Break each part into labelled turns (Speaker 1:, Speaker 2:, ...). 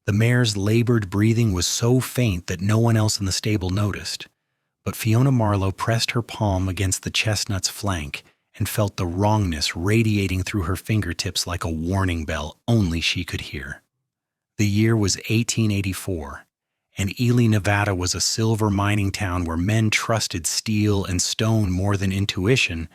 Speaker 1: The mare's labored breathing was so faint that no one else in the stable noticed, but Fiona Marlowe pressed her palm against the chestnut's flank and felt the wrongness radiating through her fingertips like a warning bell only she could hear. The year was 1884, and Ely, Nevada was a silver mining town where men trusted steel and stone more than intuition,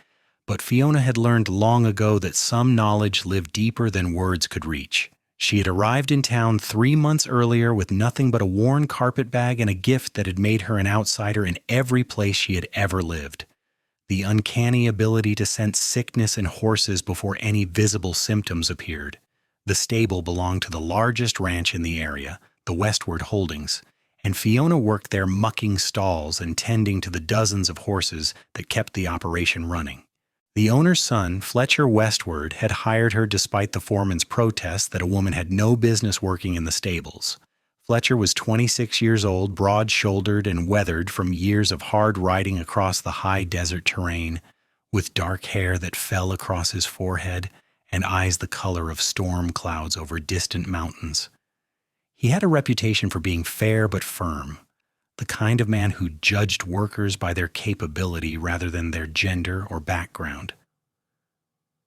Speaker 1: but Fiona had learned long ago that some knowledge lived deeper than words could reach. She had arrived in town 3 months earlier with nothing but a worn carpet bag and a gift that had made her an outsider in every place she had ever lived: the uncanny ability to sense sickness in horses before any visible symptoms appeared. The stable belonged to the largest ranch in the area, the Westward Holdings, and Fiona worked there mucking stalls and tending to the dozens of horses that kept the operation running. The owner's son, Fletcher Westward, had hired her despite the foreman's protest that a woman had no business working in the stables. Fletcher was 26 years old, broad-shouldered and weathered from years of hard riding across the high desert terrain, with dark hair that fell across his forehead and eyes the color of storm clouds over distant mountains. He had a reputation for being fair but firm, the kind of man who judged workers by their capability rather than their gender or background.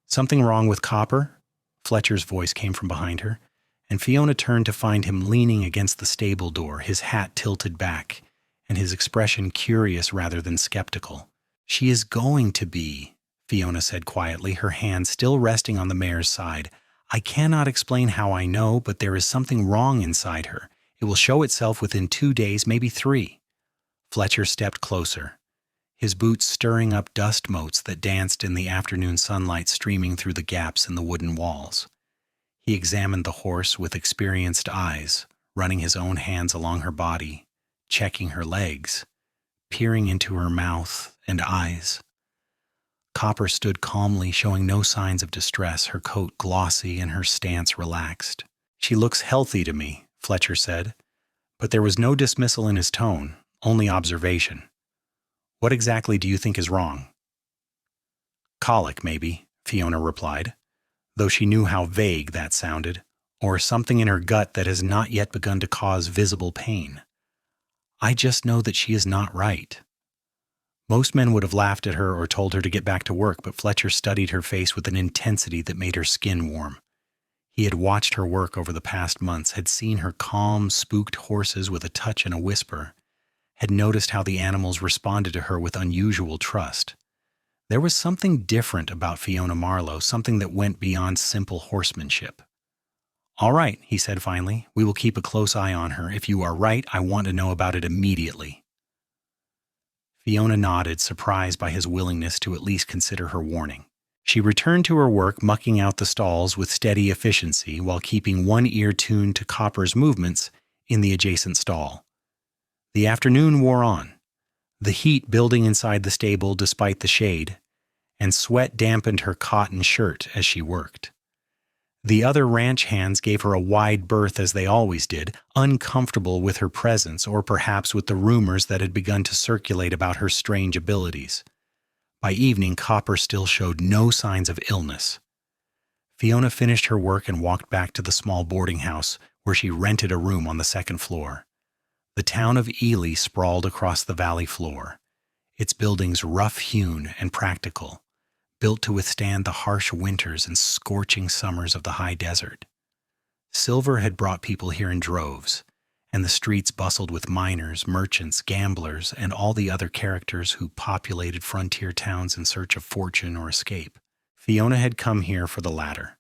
Speaker 1: "Something wrong with Copper?" Fletcher's voice came from behind her, and Fiona turned to find him leaning against the stable door, his hat tilted back, and his expression curious rather than skeptical. "She is going to be," Fiona said quietly, her hand still resting on the mare's side. "I cannot explain how I know, but there is something wrong inside her. It will show itself within 2 days, maybe 3. Fletcher stepped closer, his boots stirring up dust motes that danced in the afternoon sunlight streaming through the gaps in the wooden walls. He examined the horse with experienced eyes, running his own hands along her body, checking her legs, peering into her mouth and eyes. Copper stood calmly, showing no signs of distress, her coat glossy and her stance relaxed. "She looks healthy to me," Fletcher said, but there was no dismissal in his tone, only observation. "What exactly do you think is wrong?" "Colic, maybe," Fiona replied, though she knew how vague that sounded, or something in her gut that has not yet begun to cause visible pain. "I just know that she is not right." Most men would have laughed at her or told her to get back to work, but Fletcher studied her face with an intensity that made her skin warm. He had watched her work over the past months, had seen her calm, spooked horses with a touch and a whisper, had noticed how the animals responded to her with unusual trust. There was something different about Fiona Marlowe, something that went beyond simple horsemanship. "All right," he said finally, "we will keep a close eye on her. If you are right, I want to know about it immediately." Fiona nodded, surprised by his willingness to at least consider her warning. She returned to her work, mucking out the stalls with steady efficiency while keeping one ear tuned to Copper's movements in the adjacent stall. The afternoon wore on, the heat building inside the stable despite the shade, and sweat dampened her cotton shirt as she worked. The other ranch hands gave her a wide berth as they always did, uncomfortable with her presence or perhaps with the rumors that had begun to circulate about her strange abilities. By evening, Copper still showed no signs of illness. Fiona finished her work and walked back to the small boarding house where she rented a room on the second floor. The town of Ely sprawled across the valley floor, its buildings rough-hewn and practical, built to withstand the harsh winters and scorching summers of the high desert. Silver had brought people here in droves, and the streets bustled with miners, merchants, gamblers, and all the other characters who populated frontier towns in search of fortune or escape. Fiona had come here for the latter.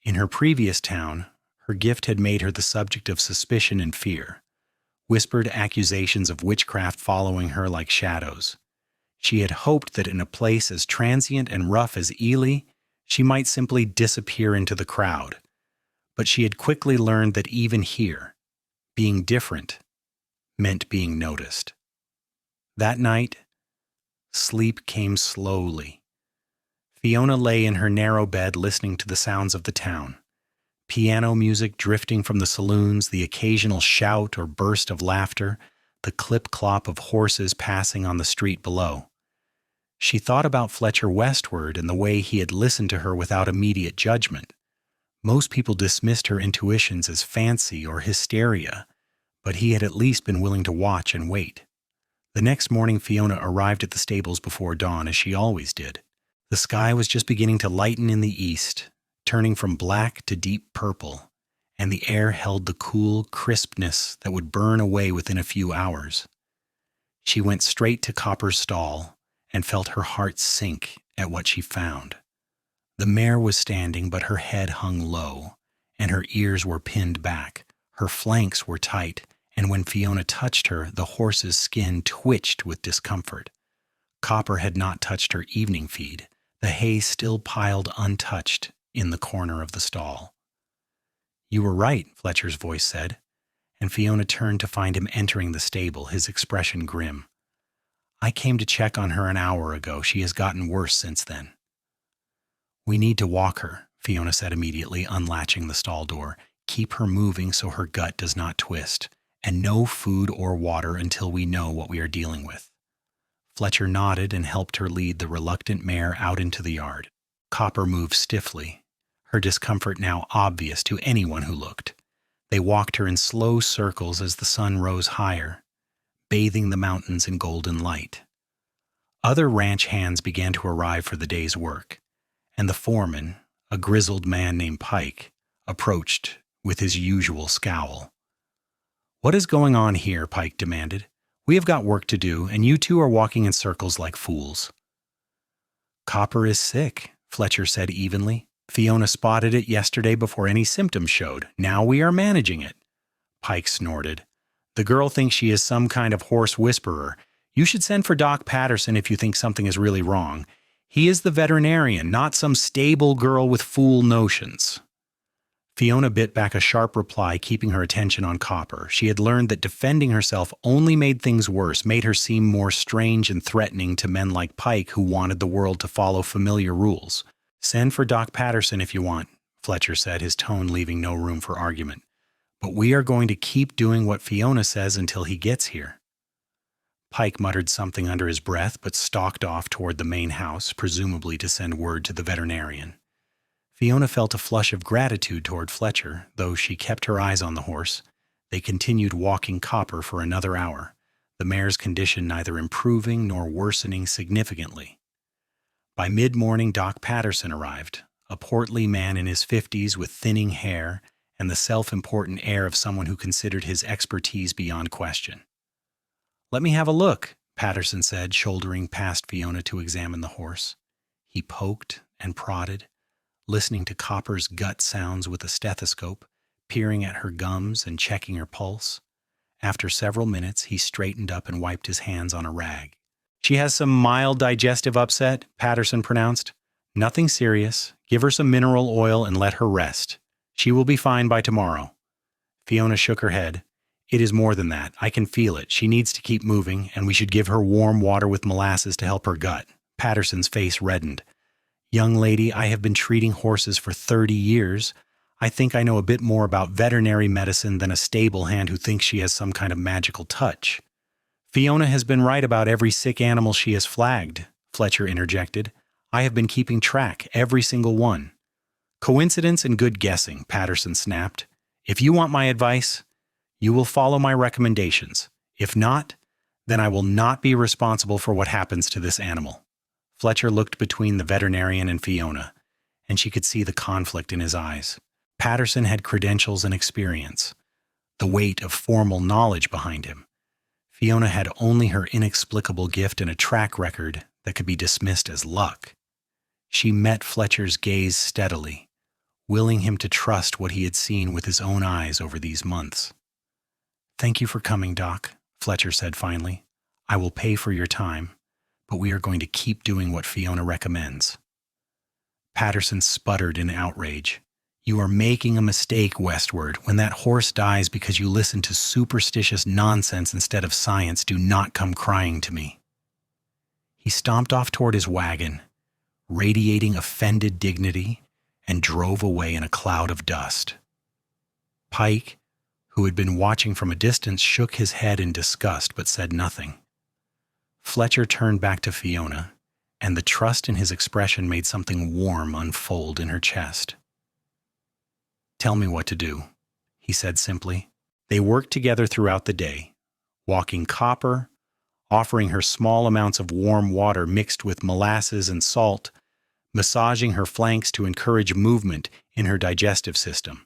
Speaker 1: In her previous town, her gift had made her the subject of suspicion and fear, whispered accusations of witchcraft following her like shadows. She had hoped that in a place as transient and rough as Ely, she might simply disappear into the crowd. But she had quickly learned that even here, being different meant being noticed. That night, sleep came slowly. Fiona lay in her narrow bed listening to the sounds of the town. Piano music drifting from the saloons, the occasional shout or burst of laughter, the clip-clop of horses passing on the street below. She thought about Fletcher Westward and the way he had listened to her without immediate judgment. Most people dismissed her intuitions as fancy or hysteria, but he had at least been willing to watch and wait. The next morning, Fiona arrived at the stables before dawn, as she always did. The sky was just beginning to lighten in the east, turning from black to deep purple, and the air held the cool crispness that would burn away within a few hours. She went straight to Copper's stall and felt her heart sink at what she found. The mare was standing, but her head hung low, and her ears were pinned back. Her flanks were tight, and when Fiona touched her, the horse's skin twitched with discomfort. Copper had not touched her evening feed, the hay still piled untouched in the corner of the stall. "You were right," Fletcher's voice said, and Fiona turned to find him entering the stable, his expression grim. "I came to check on her an hour ago. She has gotten worse since then." "We need to walk her," Fiona said immediately, unlatching the stall door. "Keep her moving so her gut does not twist, and no food or water until we know what we are dealing with." Fletcher nodded and helped her lead the reluctant mare out into the yard. Copper moved stiffly, her discomfort now obvious to anyone who looked. They walked her in slow circles as the sun rose higher, bathing the mountains in golden light. Other ranch hands began to arrive for the day's work, and the foreman, a grizzled man named Pike, approached with his usual scowl. "What is going on here?" Pike demanded. "We have got work to do, and you two are walking in circles like fools." "Copper is sick," Fletcher said evenly. "Fiona spotted it yesterday before any symptoms showed. Now we are managing it." Pike snorted. "The girl thinks she is some kind of horse whisperer. You should send for Doc Patterson if you think something is really wrong. He is the veterinarian, not some stable girl with fool notions." Fiona bit back a sharp reply, keeping her attention on Copper. She had learned that defending herself only made things worse, made her seem more strange and threatening to men like Pike who wanted the world to follow familiar rules. "Send for Doc Patterson if you want," Fletcher said, his tone leaving no room for argument. "But we are going to keep doing what Fiona says until he gets here." Pike muttered something under his breath, but stalked off toward the main house, presumably to send word to the veterinarian. Fiona felt a flush of gratitude toward Fletcher, though she kept her eyes on the horse. They continued walking Copper for another hour, the mare's condition neither improving nor worsening significantly. By mid-morning, Doc Patterson arrived, a portly man in his 50s with thinning hair and the self-important air of someone who considered his expertise beyond question. "Let me have a look," Patterson said, shouldering past Fiona to examine the horse. He poked and prodded, listening to Copper's gut sounds with a stethoscope, peering at her gums and checking her pulse. After several minutes, he straightened up and wiped his hands on a rag. "She has some mild digestive upset," Patterson pronounced. "Nothing serious. Give her some mineral oil and let her rest. She will be fine by tomorrow." Fiona shook her head. "It is more than that. I can feel it. She needs to keep moving, and we should give her warm water with molasses to help her gut." Patterson's face reddened. "Young lady, I have been treating horses for 30 years. I think I know a bit more about veterinary medicine than a stable hand who thinks she has some kind of magical touch." "Fiona has been right about every sick animal she has flagged," Fletcher interjected. "I have been keeping track, every single one." "Coincidence and good guessing," Patterson snapped. "If you want my advice, you will follow my recommendations. If not, then I will not be responsible for what happens to this animal." Fletcher looked between the veterinarian and Fiona, and she could see the conflict in his eyes. Patterson had credentials and experience, the weight of formal knowledge behind him. Fiona had only her inexplicable gift and a track record that could be dismissed as luck. She met Fletcher's gaze steadily, willing him to trust what he had seen with his own eyes over these months. "Thank you for coming, Doc," Fletcher said finally. "I will pay for your time, but we are going to keep doing what Fiona recommends." Patterson sputtered in outrage. "You are making a mistake, Westward. When that horse dies because you listen to superstitious nonsense instead of science, do not come crying to me." He stomped off toward his wagon, radiating offended dignity, and drove away in a cloud of dust. Pike, who had been watching from a distance, shook his head in disgust but said nothing. Fletcher turned back to Fiona, and the trust in his expression made something warm unfold in her chest. "Tell me what to do," he said simply. They worked together throughout the day, walking copper, offering her small amounts of warm water mixed with molasses and salt, massaging her flanks to encourage movement in her digestive system.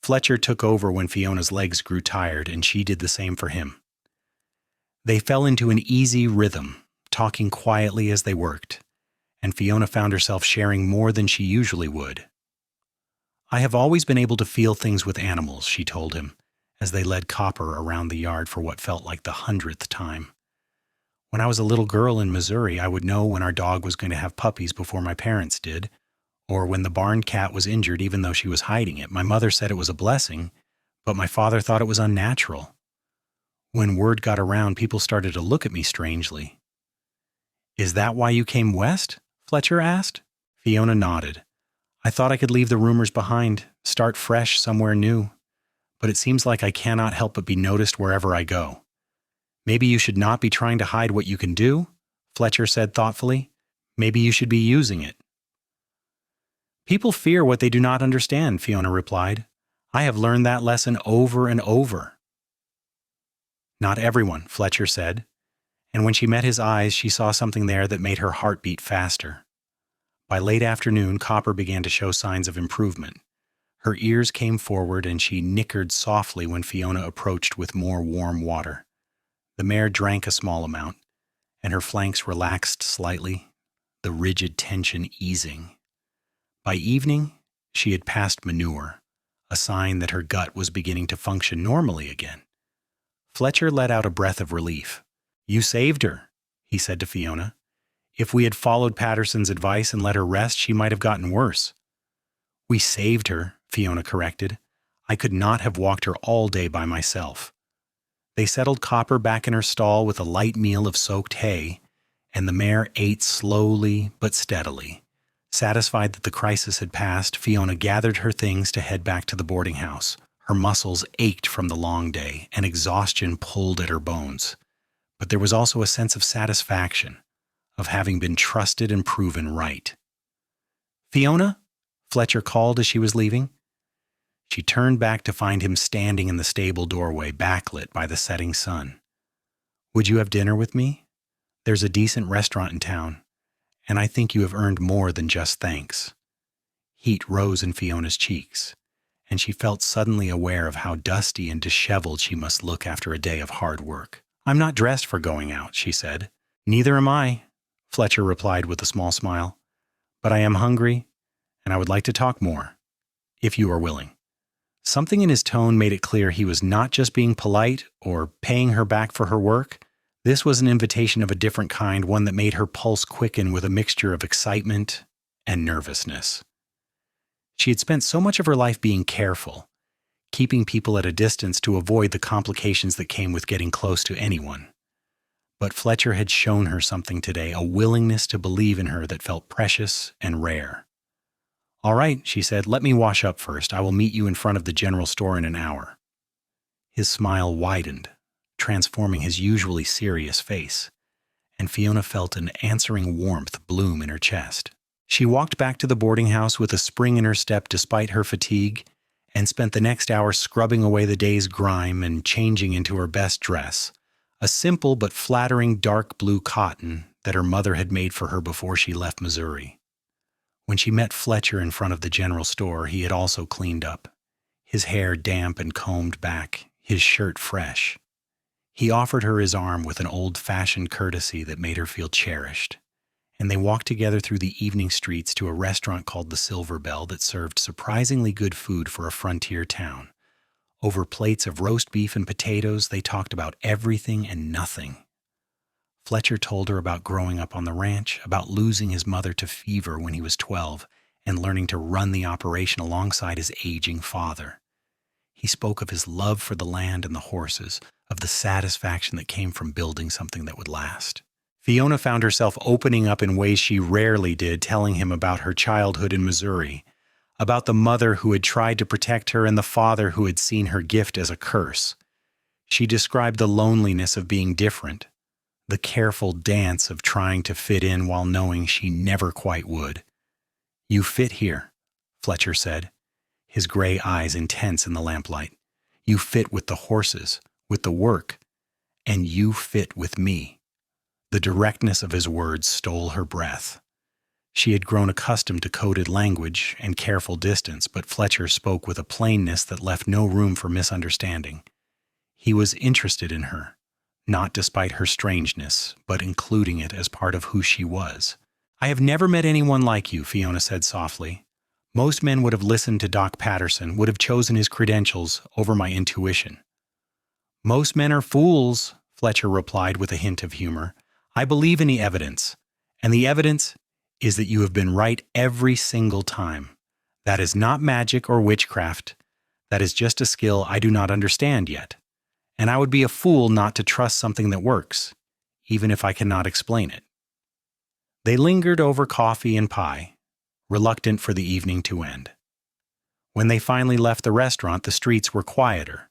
Speaker 1: Fletcher took over when Fiona's legs grew tired, and she did the same for him. They fell into an easy rhythm, talking quietly as they worked, and Fiona found herself sharing more than she usually would. "I have always been able to feel things with animals," she told him, as they led Copper around the yard for what felt like the 100th time. "When I was a little girl in Missouri, I would know when our dog was going to have puppies before my parents did, or when the barn cat was injured even though she was hiding it. My mother said it was a blessing, but my father thought it was unnatural. When word got around, people started to look at me strangely." "Is that why you came west?" Fletcher asked. Fiona nodded. "I thought I could leave the rumors behind, start fresh somewhere new. But it seems like I cannot help but be noticed wherever I go." "Maybe you should not be trying to hide what you can do," Fletcher said thoughtfully. "Maybe you should be using it." "People fear what they do not understand," Fiona replied. "I have learned that lesson over and over." "Not everyone," Fletcher said, and when she met his eyes, she saw something there that made her heart beat faster. By late afternoon, Copper began to show signs of improvement. Her ears came forward, and she nickered softly when Fiona approached with more warm water. The mare drank a small amount, and her flanks relaxed slightly, the rigid tension easing. By evening, she had passed manure, a sign that her gut was beginning to function normally again. Fletcher let out a breath of relief. "You saved her," he said to Fiona. "If we had followed Patterson's advice and let her rest, she might have gotten worse." "We saved her," Fiona corrected. "I could not have walked her all day by myself." They settled Copper back in her stall with a light meal of soaked hay, and the mare ate slowly but steadily. Satisfied that the crisis had passed, Fiona gathered her things to head back to the boarding house. Her muscles ached from the long day, and exhaustion pulled at her bones. But there was also a sense of satisfaction, of having been trusted and proven right. "Fiona?" Fletcher called as she was leaving. She turned back to find him standing in the stable doorway, backlit by the setting sun. "Would you have dinner with me? There's a decent restaurant in town, and I think you have earned more than just thanks." Heat rose in Fiona's cheeks, and she felt suddenly aware of how dusty and disheveled she must look after a day of hard work. "I'm not dressed for going out," she said. "Neither am I," Fletcher replied with a small smile. "But I am hungry, and I would like to talk more, if you are willing." Something in his tone made it clear he was not just being polite or paying her back for her work. This was an invitation of a different kind, one that made her pulse quicken with a mixture of excitement and nervousness. She had spent so much of her life being careful, keeping people at a distance to avoid the complications that came with getting close to anyone. But Fletcher had shown her something today, a willingness to believe in her that felt precious and rare. "All right," she said, "let me wash up first. I will meet you in front of the general store in an hour." His smile widened, transforming his usually serious face, and Fiona felt an answering warmth bloom in her chest. She walked back to the boarding house with a spring in her step despite her fatigue, and spent the next hour scrubbing away the day's grime and changing into her best dress, a simple but flattering dark blue cotton that her mother had made for her before she left Missouri. When she met Fletcher in front of the general store, he had also cleaned up, his hair damp and combed back, his shirt fresh. He offered her his arm with an old-fashioned courtesy that made her feel cherished, and they walked together through the evening streets to a restaurant called the Silver Bell that served surprisingly good food for a frontier town. Over plates of roast beef and potatoes, they talked about everything and nothing. Fletcher told her about growing up on the ranch, about losing his mother to fever when he was 12, and learning to run the operation alongside his aging father. He spoke of his love for the land and the horses, of the satisfaction that came from building something that would last. Fiona found herself opening up in ways she rarely did, telling him about her childhood in Missouri, about the mother who had tried to protect her and the father who had seen her gift as a curse. She described the loneliness of being different, the careful dance of trying to fit in while knowing she never quite would. "You fit here," Fletcher said. his gray eyes intense in the lamplight. "You fit with the horses, with the work, and you fit with me." The directness of his words stole her breath. She had grown accustomed to coded language and careful distance, but Fletcher spoke with a plainness that left no room for misunderstanding. He was interested in her, not despite her strangeness, but including it as part of who she was. "I have never met anyone like you," Fiona said softly. "Most men would have listened to Doc Patterson, would have chosen his credentials over my intuition." "Most men are fools," Fletcher replied with a hint of humor. "I believe in the evidence, and the evidence is that you have been right every single time. That is not magic or witchcraft. That is just a skill I do not understand yet. And I would be a fool not to trust something that works, even if I cannot explain it." They lingered over coffee and pie, reluctant for the evening to end. When they finally left the restaurant, the streets were quieter,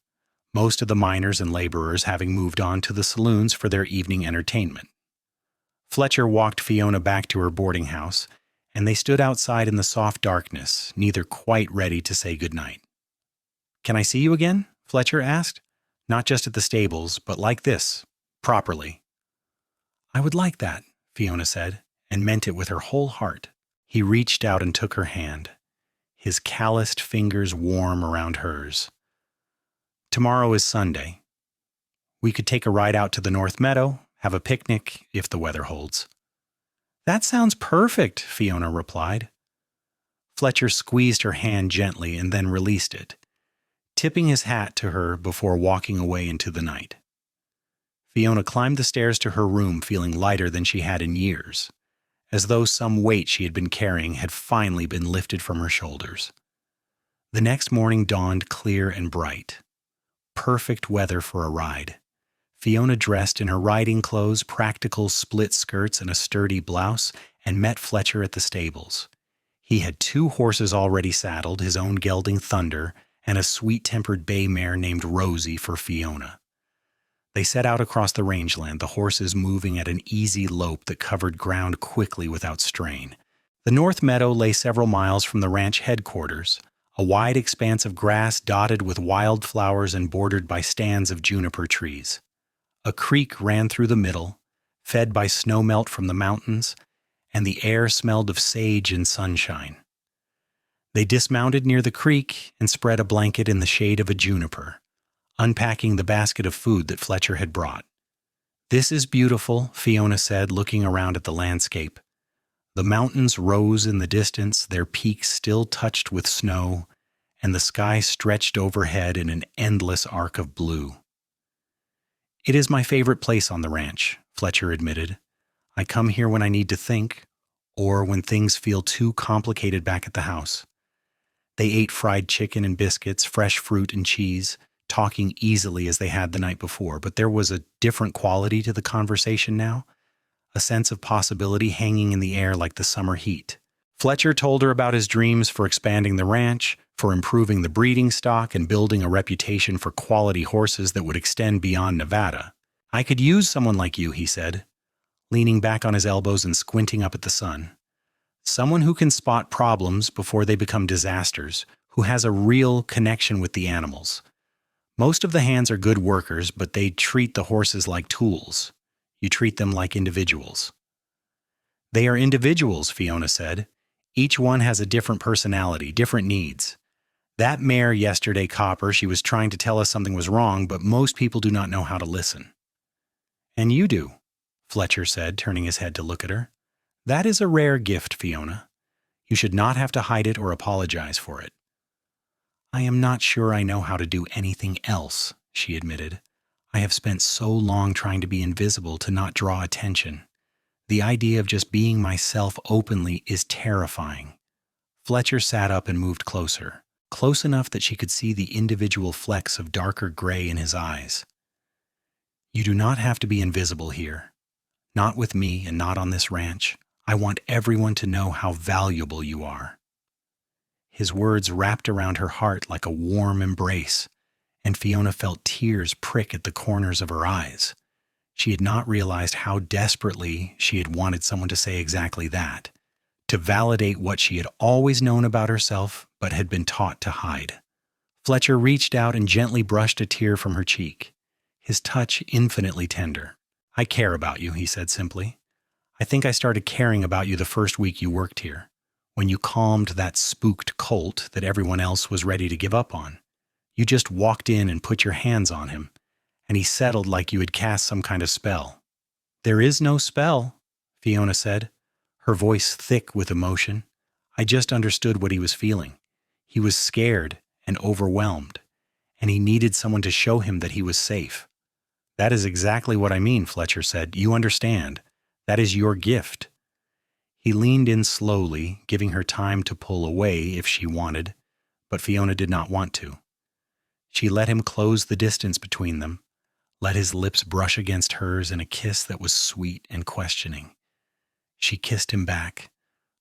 Speaker 1: most of the miners and laborers having moved on to the saloons for their evening entertainment. Fletcher walked Fiona back to her boarding house, and they stood outside in the soft darkness, neither quite ready to say goodnight. "Can I see you again?" Fletcher asked. "Not just at the stables, but like this, properly." "I would like that," Fiona said, and meant it with her whole heart. He reached out and took her hand, his calloused fingers warm around hers. "Tomorrow is Sunday. We could take a ride out to the North Meadow, have a picnic, if the weather holds." "That sounds perfect," Fiona replied. Fletcher squeezed her hand gently and then released it, tipping his hat to her before walking away into the night. Fiona climbed the stairs to her room feeling lighter than she had in years, as though some weight she had been carrying had finally been lifted from her shoulders. The next morning dawned clear and bright. Perfect weather for a ride. Fiona dressed in her riding clothes, practical split skirts, and a sturdy blouse, and met Fletcher at the stables. He had 2 horses already saddled, his own gelding Thunder, and a sweet-tempered bay mare named Rosie for Fiona. They set out across the rangeland, the horses moving at an easy lope that covered ground quickly without strain. The North Meadow lay several miles from the ranch headquarters, a wide expanse of grass dotted with wildflowers and bordered by stands of juniper trees. A creek ran through the middle, fed by snowmelt from the mountains, and the air smelled of sage and sunshine. They dismounted near the creek and spread a blanket in the shade of a juniper, unpacking the basket of food that Fletcher had brought. "This is beautiful," Fiona said, looking around at the landscape. The mountains rose in the distance, their peaks still touched with snow, and the sky stretched overhead in an endless arc of blue. "It is my favorite place on the ranch," Fletcher admitted. "I come here when I need to think, or when things feel too complicated back at the house." They ate fried chicken and biscuits, fresh fruit and cheese, talking easily as they had the night before, but there was a different quality to the conversation now, a sense of possibility hanging in the air like the summer heat. Fletcher told her about his dreams for expanding the ranch, for improving the breeding stock, and building a reputation for quality horses that would extend beyond Nevada. "I could use someone like you," he said, leaning back on his elbows and squinting up at the sun. "Someone who can spot problems before they become disasters, who has a real connection with the animals. Most of the hands are good workers, but they treat the horses like tools. You treat them like individuals." "They are individuals," Fiona said. "Each one has a different personality, different needs. That mare yesterday, Copper, she was trying to tell us something was wrong, but most people do not know how to listen." "And you do," Fletcher said, turning his head to look at her. "That is a rare gift, Fiona. You should not have to hide it or apologize for it." "I am not sure I know how to do anything else," she admitted. "I have spent so long trying to be invisible to not draw attention. The idea of just being myself openly is terrifying." Fletcher sat up and moved closer, close enough that she could see the individual flecks of darker gray in his eyes. "You do not have to be invisible here. Not with me and not on this ranch. I want everyone to know how valuable you are." His words wrapped around her heart like a warm embrace, and Fiona felt tears prick at the corners of her eyes. She had not realized how desperately she had wanted someone to say exactly that, to validate what she had always known about herself but had been taught to hide. Fletcher reached out and gently brushed a tear from her cheek, his touch infinitely tender. "I care about you," he said simply. "I think I started caring about you the first week you worked here, when you calmed that spooked colt that everyone else was ready to give up on. You just walked in and put your hands on him, and he settled like you had cast some kind of spell." "There is no spell," Fiona said, her voice thick with emotion. "I just understood what he was feeling. He was scared and overwhelmed, and he needed someone to show him that he was safe." "That is exactly what I mean," Fletcher said. "You understand. That is your gift." He leaned in slowly, giving her time to pull away if she wanted, but Fiona did not want to. She let him close the distance between them, let his lips brush against hers in a kiss that was sweet and questioning. She kissed him back,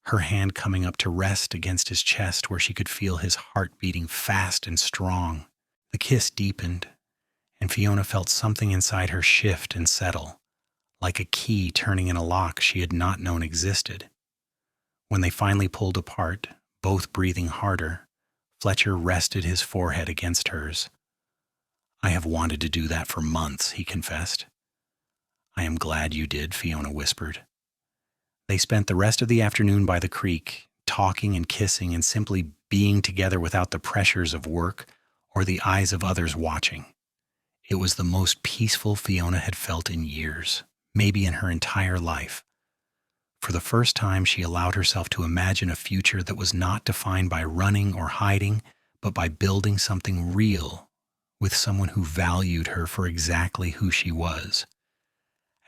Speaker 1: her hand coming up to rest against his chest where she could feel his heart beating fast and strong. The kiss deepened, and Fiona felt something inside her shift and settle, like a key turning in a lock she had not known existed. When they finally pulled apart, both breathing harder, Fletcher rested his forehead against hers. "I have wanted to do that for months," he confessed. "I am glad you did," Fiona whispered. They spent the rest of the afternoon by the creek, talking and kissing and simply being together without the pressures of work or the eyes of others watching. It was the most peaceful Fiona had felt in years, maybe in her entire life. For the first time, she allowed herself to imagine a future that was not defined by running or hiding, but by building something real with someone who valued her for exactly who she was.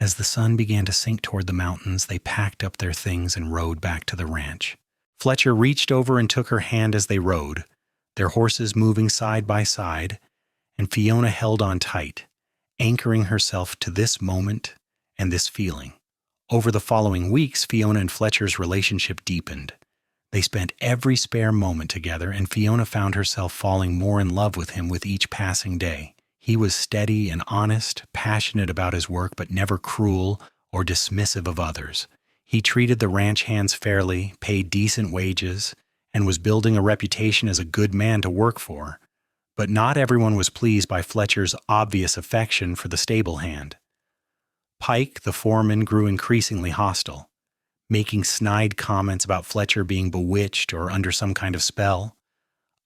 Speaker 1: As the sun began to sink toward the mountains, they packed up their things and rode back to the ranch. Fletcher reached over and took her hand as they rode, their horses moving side by side, and Fiona held on tight, anchoring herself to this moment and this feeling. Over the following weeks, Fiona and Fletcher's relationship deepened. They spent every spare moment together, and Fiona found herself falling more in love with him with each passing day. He was steady and honest, passionate about his work, but never cruel or dismissive of others. He treated the ranch hands fairly, paid decent wages, and was building a reputation as a good man to work for. But not everyone was pleased by Fletcher's obvious affection for the stable hand. Pike, the foreman, grew increasingly hostile, making snide comments about Fletcher being bewitched or under some kind of spell.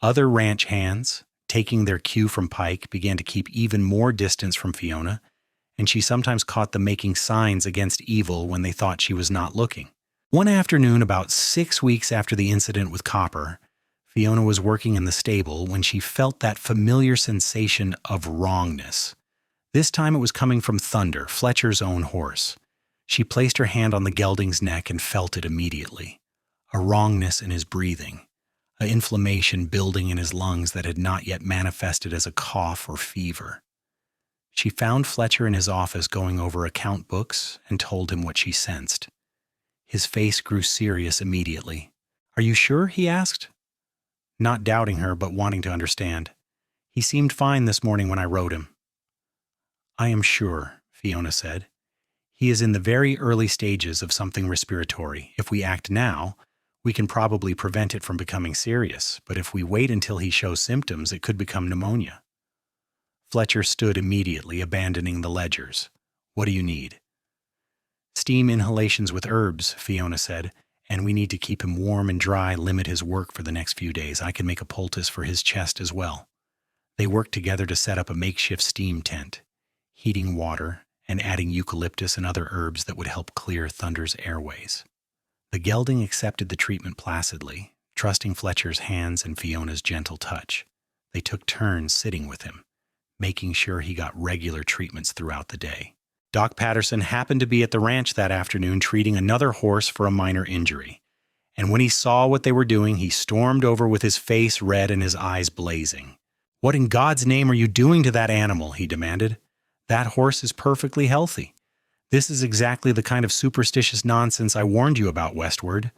Speaker 1: Other ranch hands, taking their cue from Pike, began to keep even more distance from Fiona, and she sometimes caught them making signs against evil when they thought she was not looking. One afternoon, about 6 weeks after the incident with Copper, Fiona was working in the stable when she felt that familiar sensation of wrongness. This time it was coming from Thunder, Fletcher's own horse. She placed her hand on the gelding's neck and felt it immediately. A wrongness in his breathing, an inflammation building in his lungs that had not yet manifested as a cough or fever. She found Fletcher in his office going over account books and told him what she sensed. His face grew serious immediately. "Are you sure?" he asked, not doubting her but wanting to understand. "He seemed fine this morning when I rode him." "I am sure," Fiona said. "He is in the very early stages of something respiratory. If we act now, we can probably prevent it from becoming serious, but if we wait until he shows symptoms, it could become pneumonia." Fletcher stood immediately, abandoning the ledgers. "What do you need?" "Steam inhalations with herbs," Fiona said, "and we need to keep him warm and dry, limit his work for the next few days. I can make a poultice for his chest as well." They worked together to set up a makeshift steam tent, heating water and adding eucalyptus and other herbs that would help clear Thunder's airways. The gelding accepted the treatment placidly, trusting Fletcher's hands and Fiona's gentle touch. They took turns sitting with him, making sure he got regular treatments throughout the day. Doc Patterson happened to be at the ranch that afternoon treating another horse for a minor injury, and when he saw what they were doing, he stormed over with his face red and his eyes blazing. "What in God's name are you doing to that animal?" he demanded. "That horse is perfectly healthy. This is exactly the kind of superstitious nonsense I warned you about, Westward."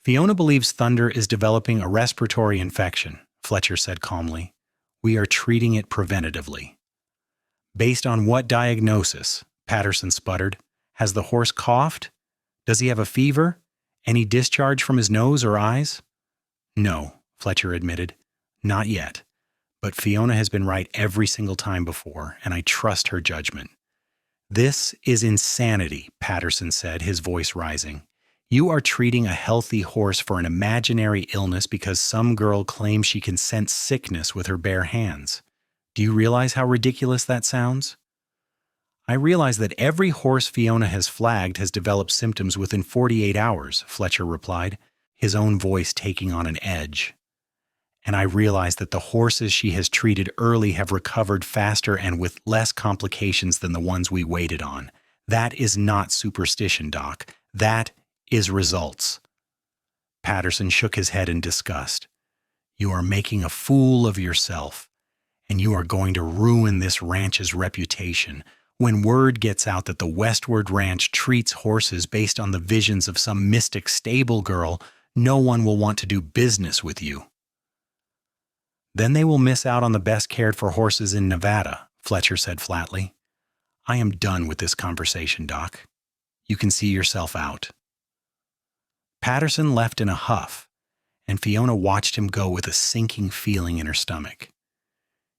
Speaker 1: "Fiona believes Thunder is developing a respiratory infection," Fletcher said calmly. "We are treating it preventatively." "Based on what diagnosis?" Patterson sputtered. "Has the horse coughed? Does he have a fever? Any discharge from his nose or eyes?" "No," Fletcher admitted. Not yet. But Fiona has been right every single time before, and I trust her judgment. This is insanity, Patterson said, his voice rising. You are treating a healthy horse for an imaginary illness because some girl claims she can sense sickness with her bare hands. Do you realize how ridiculous that sounds? I realize that every horse Fiona has flagged has developed symptoms within 48 hours, Fletcher replied, his own voice taking on an edge. And I realize that the horses she has treated early have recovered faster and with less complications than the ones we waited on. That is not superstition, Doc. That is results. Patterson shook his head in disgust. You are making a fool of yourself, and you are going to ruin this ranch's reputation. When word gets out that the Westward Ranch treats horses based on the visions of some mystic stable girl, no one will want to do business with you. Then they will miss out on the best cared for horses in Nevada, Fletcher said flatly. I am done with this conversation, Doc. You can see yourself out. Patterson left in a huff, and Fiona watched him go with a sinking feeling in her stomach.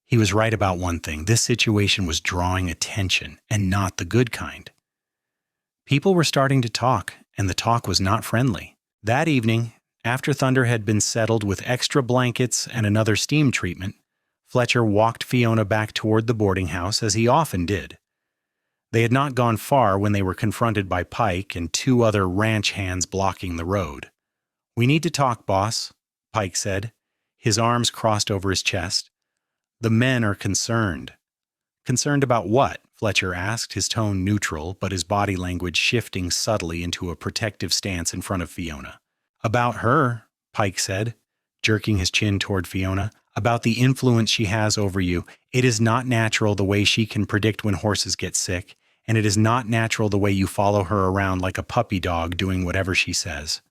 Speaker 1: He was right about one thing. This situation was drawing attention, and not the good kind. People were starting to talk, and the talk was not friendly. That evening, after Thunder had been settled with extra blankets and another steam treatment, Fletcher walked Fiona back toward the boarding house, as he often did. They had not gone far when they were confronted by Pike and two other ranch hands blocking the road. We need to talk, boss, Pike said, his arms crossed over his chest. The men are concerned. Concerned about what? Fletcher asked, his tone neutral, but his body language shifting subtly into a protective stance in front of Fiona. About her, Pike said, jerking his chin toward Fiona. About the influence she has over you. It is not natural the way she can predict when horses get sick, and it is not natural the way you follow her around like a puppy dog doing whatever she says.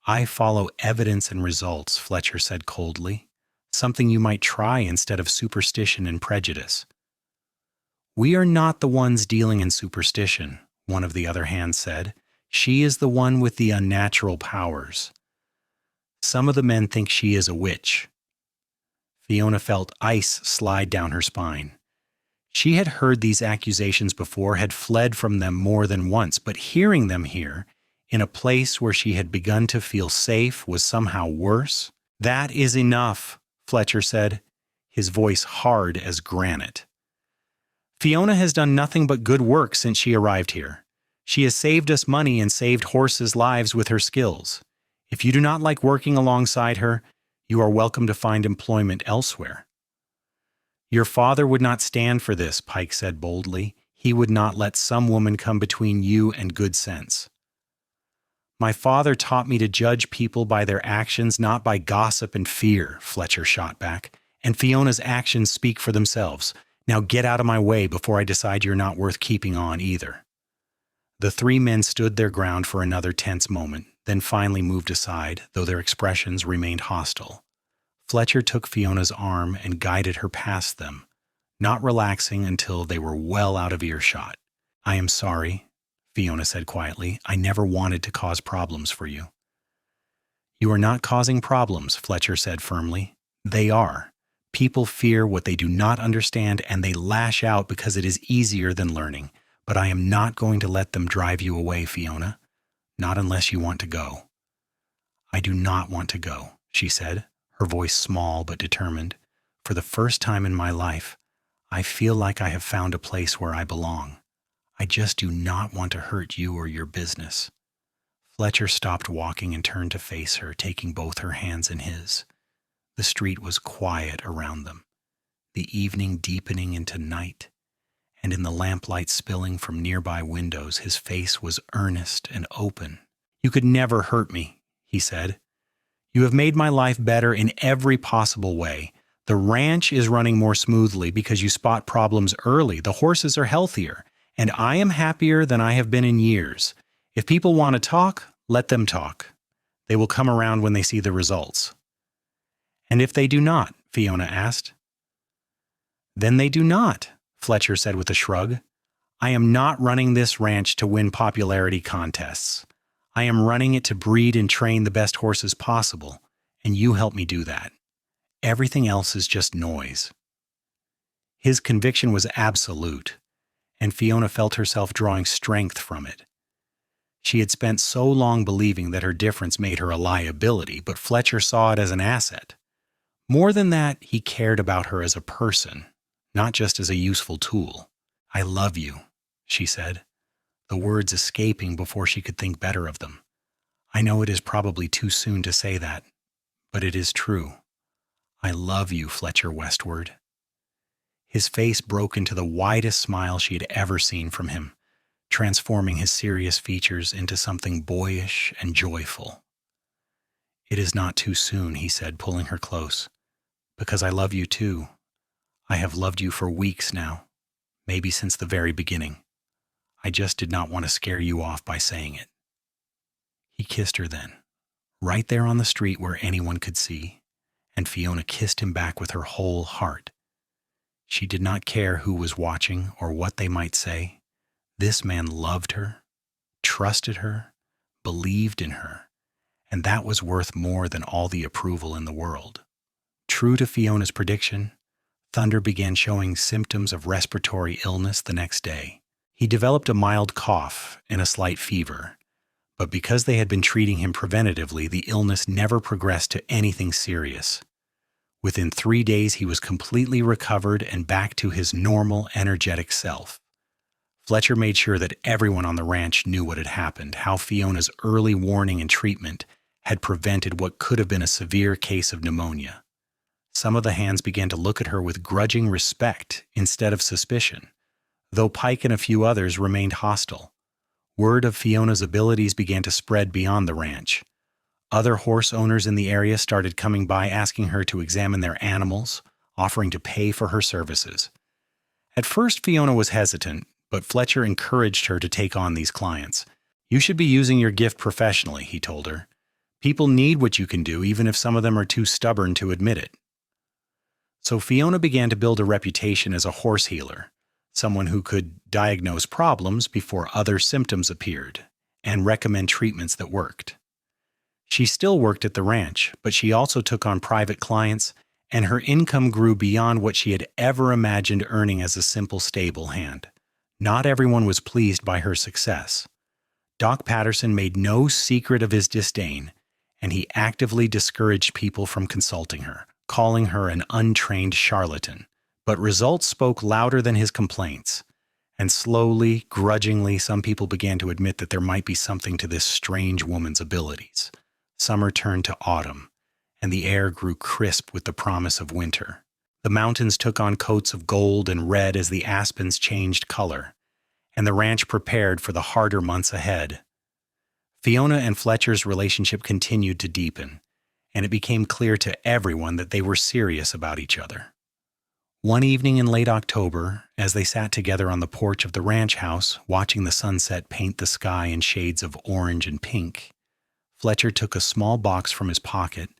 Speaker 1: I follow evidence and results, Fletcher said coldly. Something you might try instead of superstition and prejudice. We are not the ones dealing in superstition, one of the other hands said. She is the one with the unnatural powers. Some of the men think she is a witch. Fiona felt ice slide down her spine. She had heard these accusations before, had fled from them more than once, but hearing them here, in a place where she had begun to feel safe, was somehow worse. That is enough, Fletcher said, his voice hard as granite. Fiona has done nothing but good work since she arrived here. She has saved us money and saved horses' lives with her skills. If you do not like working alongside her, you are welcome to find employment elsewhere. Your father would not stand for this, Pike said boldly. He would not let some woman come between you and good sense. My father taught me to judge people by their actions, not by gossip and fear, Fletcher shot back. And Fiona's actions speak for themselves. Now get out of my way before I decide you're not worth keeping on either. The three men stood their ground for another tense moment, then finally moved aside, though their expressions remained hostile. Fletcher took Fiona's arm and guided her past them, not relaxing until they were well out of earshot. I am sorry, Fiona said quietly. I never wanted to cause problems for you. You are not causing problems, Fletcher said firmly. They are. People fear what they do not understand, and they lash out because it is easier than learning. But I am not going to let them drive you away, Fiona. Not unless you want to go. I do not want to go, she said, her voice small but determined. For the first time in my life, I feel like I have found a place where I belong. I just do not want to hurt you or your business. Fletcher stopped walking and turned to face her, taking both her hands in his. The street was quiet around them, the evening deepening into night, and in the lamplight spilling from nearby windows, his face was earnest and open. You could never hurt me, he said. You have made my life better in every possible way. The ranch is running more smoothly because you spot problems early. The horses are healthier, and I am happier than I have been in years. If people want to talk, let them talk. They will come around when they see the results. And if they do not? Fiona asked. Then they do not, Fletcher said with a shrug. I am not running this ranch to win popularity contests. I am running it to breed and train the best horses possible, and you help me do that. Everything else is just noise." His conviction was absolute, and Fiona felt herself drawing strength from it. She had spent so long believing that her difference made her a liability, but Fletcher saw it as an asset. More than that, he cared about her as a person, not just as a useful tool. "I love you," she said, the words escaping before she could think better of them. "I know it is probably too soon to say that, but it is true. I love you, Fletcher Westward." His face broke into the widest smile she had ever seen from him, transforming his serious features into something boyish and joyful. "It is not too soon," he said, pulling her close, "because I love you too. I have loved you for weeks now, maybe since the very beginning. I just did not want to scare you off by saying it." He kissed her then, right there on the street where anyone could see, and Fiona kissed him back with her whole heart. She did not care who was watching or what they might say. This man loved her, trusted her, believed in her, and that was worth more than all the approval in the world. True to Fiona's prediction, Thunder began showing symptoms of respiratory illness the next day. He developed a mild cough and a slight fever, but because they had been treating him preventatively, the illness never progressed to anything serious. Within 3 days, he was completely recovered and back to his normal, energetic self. Fletcher made sure that everyone on the ranch knew what had happened, how Fiona's early warning and treatment had prevented what could have been a severe case of pneumonia. Some of the hands began to look at her with grudging respect instead of suspicion, though Pike and a few others remained hostile. Word of Fiona's abilities began to spread beyond the ranch. Other horse owners in the area started coming by asking her to examine their animals, offering to pay for her services. At first, Fiona was hesitant, but Fletcher encouraged her to take on these clients. "You should be using your gift professionally," he told her. "People need what you can do, even if some of them are too stubborn to admit it." So Fiona began to build a reputation as a horse healer, someone who could diagnose problems before other symptoms appeared and recommend treatments that worked. She still worked at the ranch, but she also took on private clients, and her income grew beyond what she had ever imagined earning as a simple stable hand. Not everyone was pleased by her success. Doc Patterson made no secret of his disdain, and he actively discouraged people from consulting her, calling her an untrained charlatan. But results spoke louder than his complaints, and slowly, grudgingly, some people began to admit that there might be something to this strange woman's abilities. Summer turned to autumn, and the air grew crisp with the promise of winter. The mountains took on coats of gold and red as the aspens changed color, and the ranch prepared for the harder months ahead. Fiona and Fletcher's relationship continued to deepen, and it became clear to everyone that they were serious about each other. One evening in late October, as they sat together on the porch of the ranch house, watching the sunset paint the sky in shades of orange and pink, Fletcher took a small box from his pocket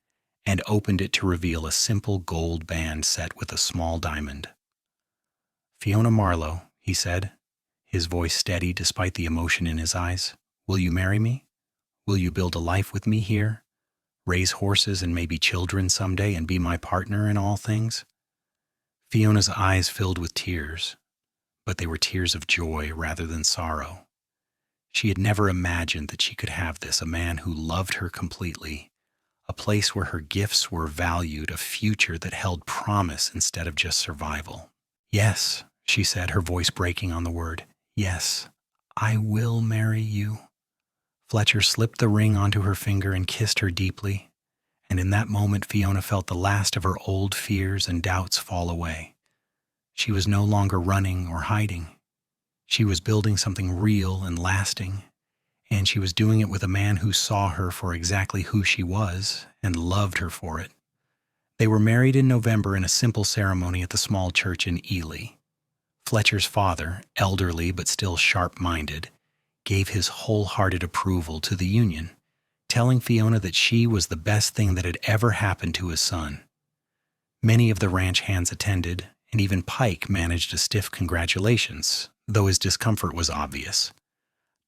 Speaker 1: and opened it to reveal a simple gold band set with a small diamond. "Fiona Marlowe," he said, his voice steady despite the emotion in his eyes, "will you marry me? Will you build a life with me here, raise horses and maybe children someday, and be my partner in all things?" Fiona's eyes filled with tears, but they were tears of joy rather than sorrow. She had never imagined that she could have this, a man who loved her completely, a place where her gifts were valued, a future that held promise instead of just survival. "Yes," she said, her voice breaking on the word. "Yes, I will marry you." Fletcher slipped the ring onto her finger and kissed her deeply, and in that moment Fiona felt the last of her old fears and doubts fall away. She was no longer running or hiding. She was building something real and lasting, and she was doing it with a man who saw her for exactly who she was and loved her for it. They were married in November in a simple ceremony at the small church in Ely. Fletcher's father, elderly but still sharp-minded, gave his wholehearted approval to the union, telling Fiona that she was the best thing that had ever happened to his son. Many of the ranch hands attended, and even Pike managed a stiff congratulations, though his discomfort was obvious.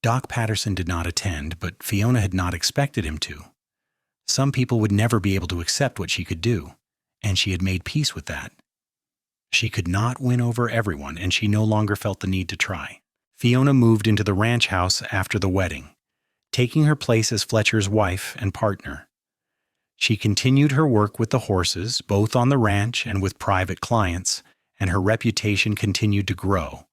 Speaker 1: Doc Patterson did not attend, but Fiona had not expected him to. Some people would never be able to accept what she could do, and she had made peace with that. She could not win over everyone, and she no longer felt the need to try. Fiona moved into the ranch house after the wedding, taking her place as Fletcher's wife and partner. She continued her work with the horses, both on the ranch and with private clients, and her reputation continued to grow.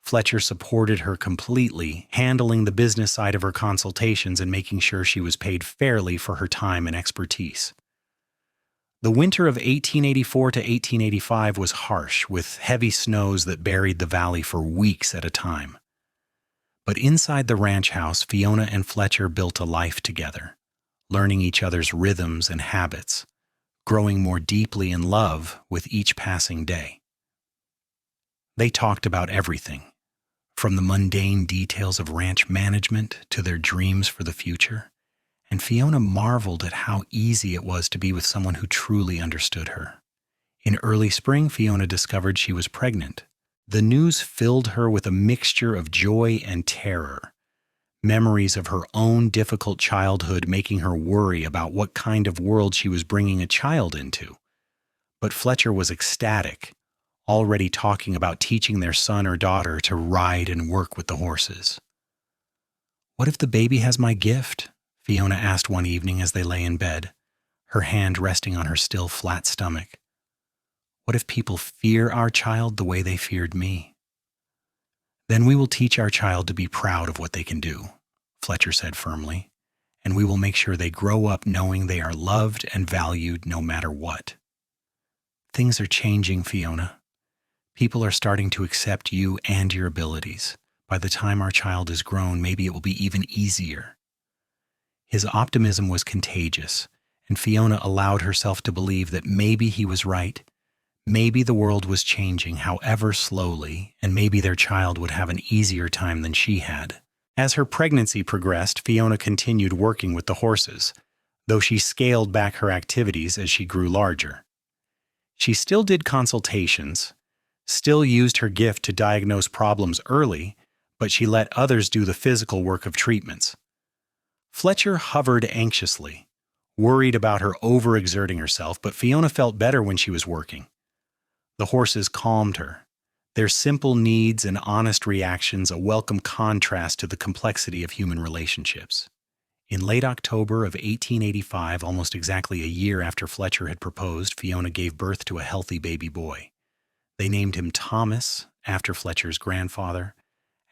Speaker 1: Fletcher supported her completely, handling the business side of her consultations and making sure she was paid fairly for her time and expertise. The winter of 1884 to 1885 was harsh, with heavy snows that buried the valley for weeks at a time. But inside the ranch house, Fiona and Fletcher built a life together, learning each other's rhythms and habits, growing more deeply in love with each passing day. They talked about everything, from the mundane details of ranch management to their dreams for the future, and Fiona marveled at how easy it was to be with someone who truly understood her. In early spring, Fiona discovered she was pregnant. The news filled her with a mixture of joy and terror, memories of her own difficult childhood making her worry about what kind of world she was bringing a child into. But Fletcher was ecstatic, already talking about teaching their son or daughter to ride and work with the horses. "What if the baby has my gift?" Fiona asked one evening as they lay in bed, her hand resting on her still flat stomach. "What if people fear our child the way they feared me?" "Then we will teach our child to be proud of what they can do," Fletcher said firmly, "and we will make sure they grow up knowing they are loved and valued no matter what." "Things are changing, Fiona. People are starting to accept you and your abilities. By the time our child is grown, maybe it will be even easier." His optimism was contagious, and Fiona allowed herself to believe that maybe he was right. Maybe the world was changing, however slowly, and maybe their child would have an easier time than she had. As her pregnancy progressed, Fiona continued working with the horses, though she scaled back her activities as she grew larger. She still did consultations, still used her gift to diagnose problems early, but she let others do the physical work of treatments. Fletcher hovered anxiously, worried about her overexerting herself, but Fiona felt better when she was working. The horses calmed her, their simple needs and honest reactions a welcome contrast to the complexity of human relationships. In late October of 1885, almost exactly a year after Fletcher had proposed, Fiona gave birth to a healthy baby boy. They named him Thomas, after Fletcher's grandfather,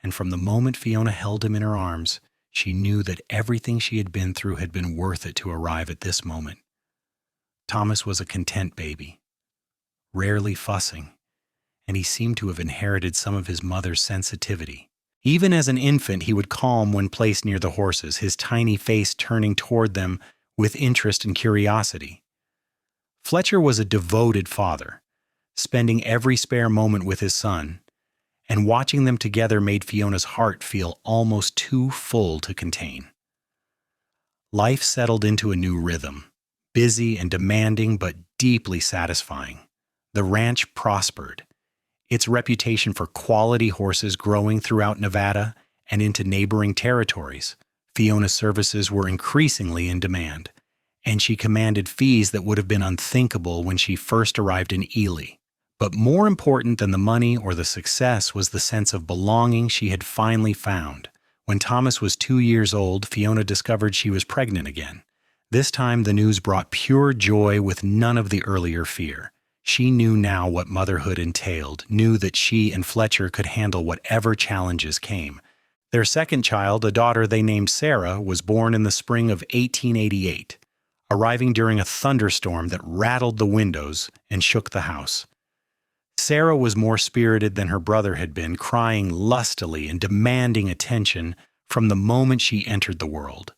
Speaker 1: and from the moment Fiona held him in her arms, she knew that everything she had been through had been worth it to arrive at this moment. Thomas was a content baby, rarely fussing, and he seemed to have inherited some of his mother's sensitivity. Even as an infant, he would calm when placed near the horses, his tiny face turning toward them with interest and curiosity. Fletcher was a devoted father, spending every spare moment with his son, and watching them together made Fiona's heart feel almost too full to contain. Life settled into a new rhythm, busy and demanding but deeply satisfying. The ranch prospered, its reputation for quality horses growing throughout Nevada and into neighboring territories. Fiona's services were increasingly in demand, and she commanded fees that would have been unthinkable when she first arrived in Ely. But more important than the money or the success was the sense of belonging she had finally found. When Thomas was 2 years old, Fiona discovered she was pregnant again. This time the news brought pure joy with none of the earlier fear. She knew now what motherhood entailed, knew that she and Fletcher could handle whatever challenges came. Their second child, a daughter they named Sarah, was born in the spring of 1888, arriving during a thunderstorm that rattled the windows and shook the house. Sarah was more spirited than her brother had been, crying lustily and demanding attention from the moment she entered the world.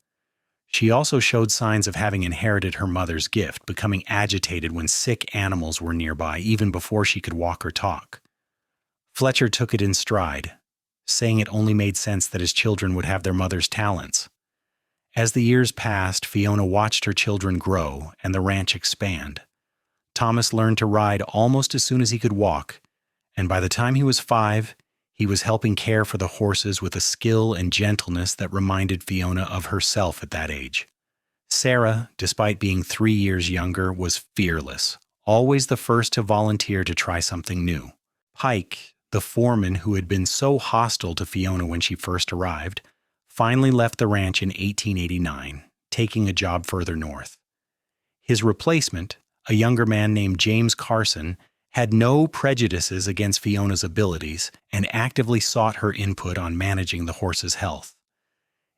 Speaker 1: She also showed signs of having inherited her mother's gift, becoming agitated when sick animals were nearby, even before she could walk or talk. Fletcher took it in stride, saying it only made sense that his children would have their mother's talents. As the years passed, Fiona watched her children grow and the ranch expand. Thomas learned to ride almost as soon as he could walk, and by the time he was 5, he was helping care for the horses with a skill and gentleness that reminded Fiona of herself at that age. Sarah, despite being 3 years younger, was fearless, always the first to volunteer to try something new. Pike, the foreman who had been so hostile to Fiona when she first arrived, finally left the ranch in 1889, taking a job further north. His replacement, a younger man named James Carson, had no prejudices against Fiona's abilities and actively sought her input on managing the horse's health.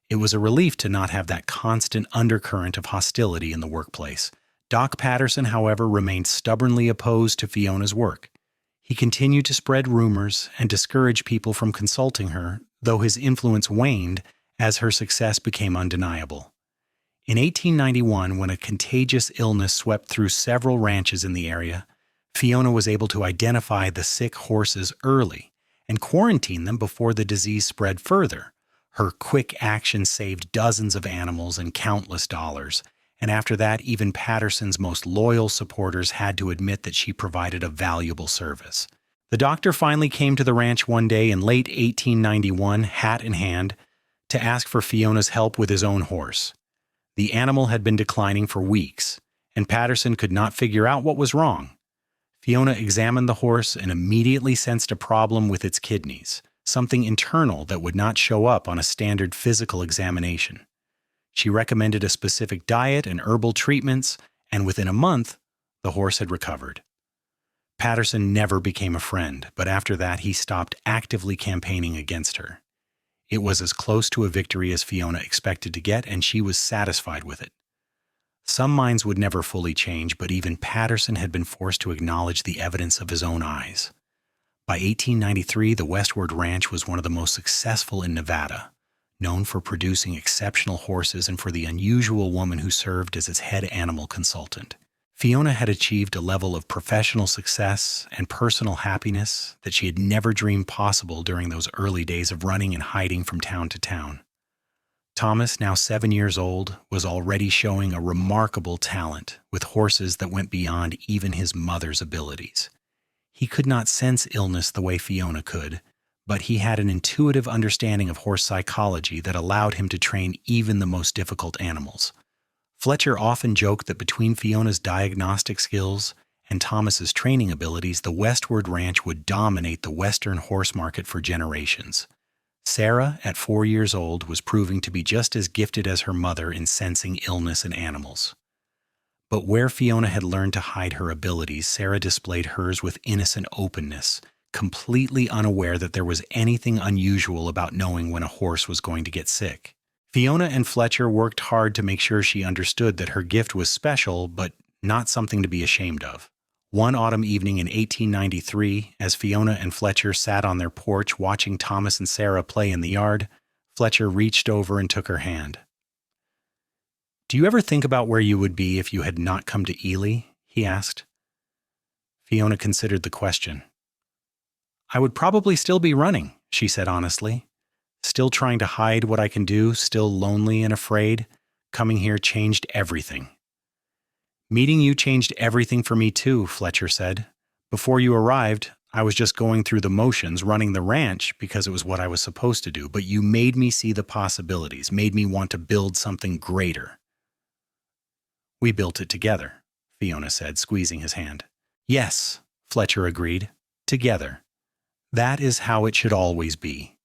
Speaker 1: It was a relief to not have that constant undercurrent of hostility in the workplace. Doc Patterson, however, remained stubbornly opposed to Fiona's work. He continued to spread rumors and discourage people from consulting her, though his influence waned as her success became undeniable. In 1891, when a contagious illness swept through several ranches in the area, Fiona was able to identify the sick horses early and quarantine them before the disease spread further. Her quick action saved dozens of animals and countless dollars, and after that, even Patterson's most loyal supporters had to admit that she provided a valuable service. The doctor finally came to the ranch one day in late 1891, hat in hand, to ask for Fiona's help with his own horse. The animal had been declining for weeks, and Patterson could not figure out what was wrong. Fiona examined the horse and immediately sensed a problem with its kidneys, something internal that would not show up on a standard physical examination. She recommended a specific diet and herbal treatments, and within a month, the horse had recovered. Patterson never became a friend, but after that he stopped actively campaigning against her. It was as close to a victory as Fiona expected to get, and she was satisfied with it. Some minds would never fully change, but even Patterson had been forced to acknowledge the evidence of his own eyes. By 1893, the Westward Ranch was one of the most successful in Nevada, known for producing exceptional horses and for the unusual woman who served as its head animal consultant. Fiona had achieved a level of professional success and personal happiness that she had never dreamed possible during those early days of running and hiding from town to town. Thomas, now 7 years old, was already showing a remarkable talent with horses that went beyond even his mother's abilities. He could not sense illness the way Fiona could, but he had an intuitive understanding of horse psychology that allowed him to train even the most difficult animals. Fletcher often joked that between Fiona's diagnostic skills and Thomas's training abilities, the Westward Ranch would dominate the Western horse market for generations. Sarah, at 4 years old, was proving to be just as gifted as her mother in sensing illness in animals. But where Fiona had learned to hide her abilities, Sarah displayed hers with innocent openness, completely unaware that there was anything unusual about knowing when a horse was going to get sick. Fiona and Fletcher worked hard to make sure she understood that her gift was special, but not something to be ashamed of. One autumn evening in 1893, as Fiona and Fletcher sat on their porch watching Thomas and Sarah play in the yard, Fletcher reached over and took her hand. "Do you ever think about where you would be if you had not come to Ely?" he asked. Fiona considered the question. "I would probably still be running," she said honestly. "Still trying to hide what I can do, still lonely and afraid. Coming here changed everything." "Meeting you changed everything for me too," Fletcher said. "Before you arrived, I was just going through the motions, running the ranch because it was what I was supposed to do, but you made me see the possibilities, made me want to build something greater." "We built it together," Fiona said, squeezing his hand. "Yes," Fletcher agreed. "Together. That is how it should always be."